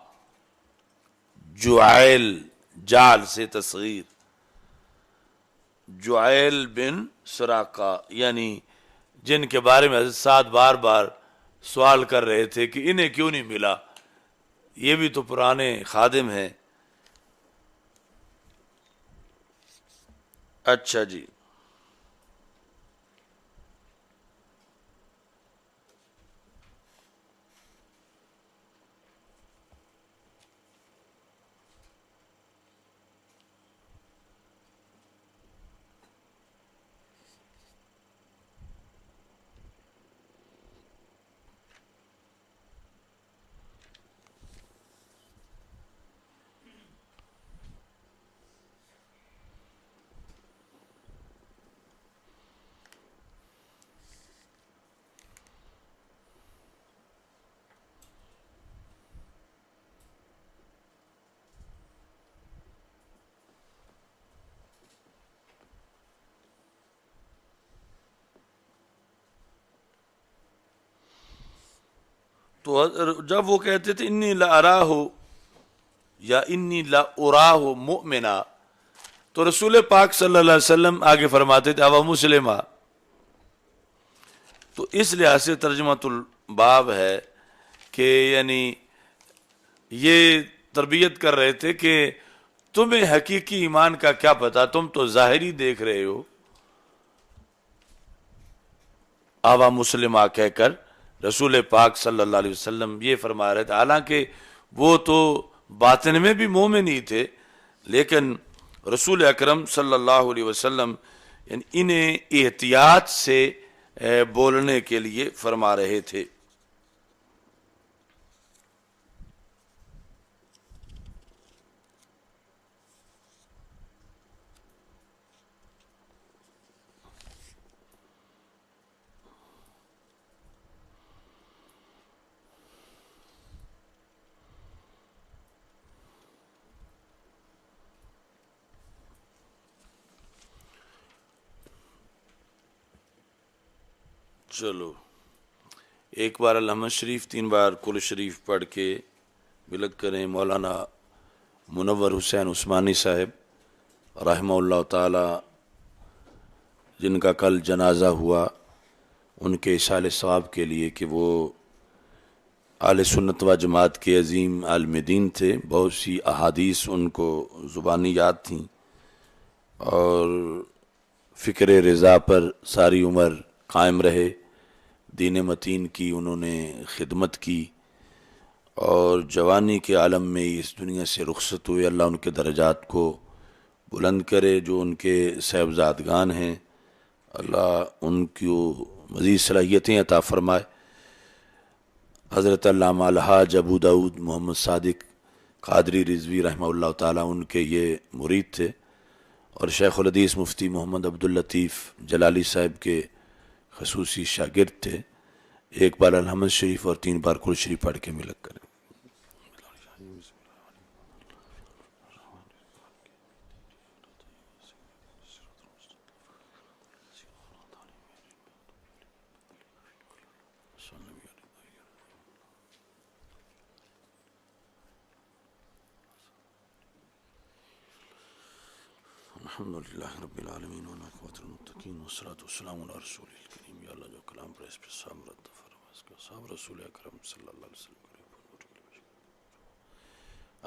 [SPEAKER 1] جعیل، جعل سے تصغیر، جعیل بن سراقہ، یعنی جن کے بارے میں حضرت سعد بار بار سوال کر رہے تھے کہ انہیں کیوں نہیں ملا، یہ بھی تو پرانے خادم ہیں۔ اچھا جی، تو جب وہ کہتے تھے انی لأراہ یا انی لأراہ مؤمنا، تو رسول پاک صلی اللہ علیہ وسلم آگے فرماتے تھے ابا مسلمہ۔ تو اس لحاظ سے ترجمۃ الباب ہے کہ یعنی یہ تربیت کر رہے تھے کہ تمہیں حقیقی ایمان کا کیا پتا، تم تو ظاہری دیکھ رہے ہو، آوا مسلمہ کہہ کر رسول پاک صلی اللہ علیہ وسلم یہ فرما رہے تھے، حالانکہ وہ تو باطن میں بھی مومن ہی تھے، لیکن رسول اکرم صلی اللہ علیہ وسلم انہیں احتیاط سے بولنے کے لیے فرما رہے تھے۔ چلو ایک بار الحمد شریف، 3 بار کل شریف پڑھ کے بلغ کریں۔ مولانا منور حسین عثمانی صاحب رحمہ اللہ تعالی، جن کا کل جنازہ ہوا، ان کے اصال ثواب کے لیے کہ وہ اہل سنت و جماعت کے عظیم عالم دین تھے، بہت سی احادیث ان کو زبانی یاد تھیں، اور فکر رضا پر ساری عمر قائم رہے، دین متین کی انہوں نے خدمت کی، اور جوانی کے عالم میں اس دنیا سے رخصت ہوئے۔ اللہ ان کے درجات کو بلند کرے، جو ان کے صاحبزادگان ہیں اللہ ان کو مزید صلاحیتیں عطا فرمائے۔ حضرت علامہ الحاج ابو داود محمد صادق قادری رضوی رحمہ اللہ تعالیٰ ان کے یہ مرید تھے، اور شیخ الحدیث مفتی محمد عبداللطیف جلالی صاحب کے خصوصی شاگرد تھے۔ ایک بار الحمد شریف اور 3 بار کل شریف پڑھ کے ملک کریں۔ الحمدللہ رب العالمین والعاقبۃ للمتقین والصلاۃ والسلام علی رسول الکریم۔ یا اللہ جو کلام پر اس پہ سامرت فرماس کا صاحب رسول اکرم صلی اللہ علیہ وسلم،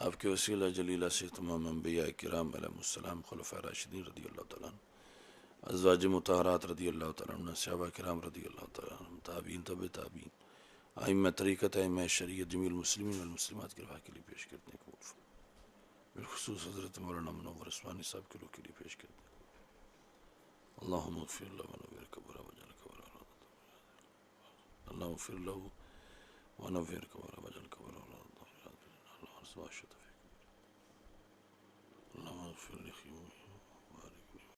[SPEAKER 1] آپ کے وسیلہ جلیلہ سے تمام انبیاء کرام علیہ السلام، خلفاء راشدین رضی اللہ تعالیٰ عنہ، ازواج مطہرات رضی اللہ تعالیٰ عنہ، صحابہ کرام رضی اللہ تعالیٰ عنہ، تابعین تبع تابعین، ائمہ طریقت، ائمہ شریعت، جمیع المسلمین والمسلمات کے رفاع کے لیے پیش کرتے ہیں، قبول فرمائے۔ بالخصوص حضرت مولانا منور عثمانی صاحب کے روح کے لیے پیش کرتے ہیں۔ اللہم اغفر له ونور قبره وجعل قبره اللہم اغفر له ونوفر قبر وجل قبر اللهم اغفر لأخي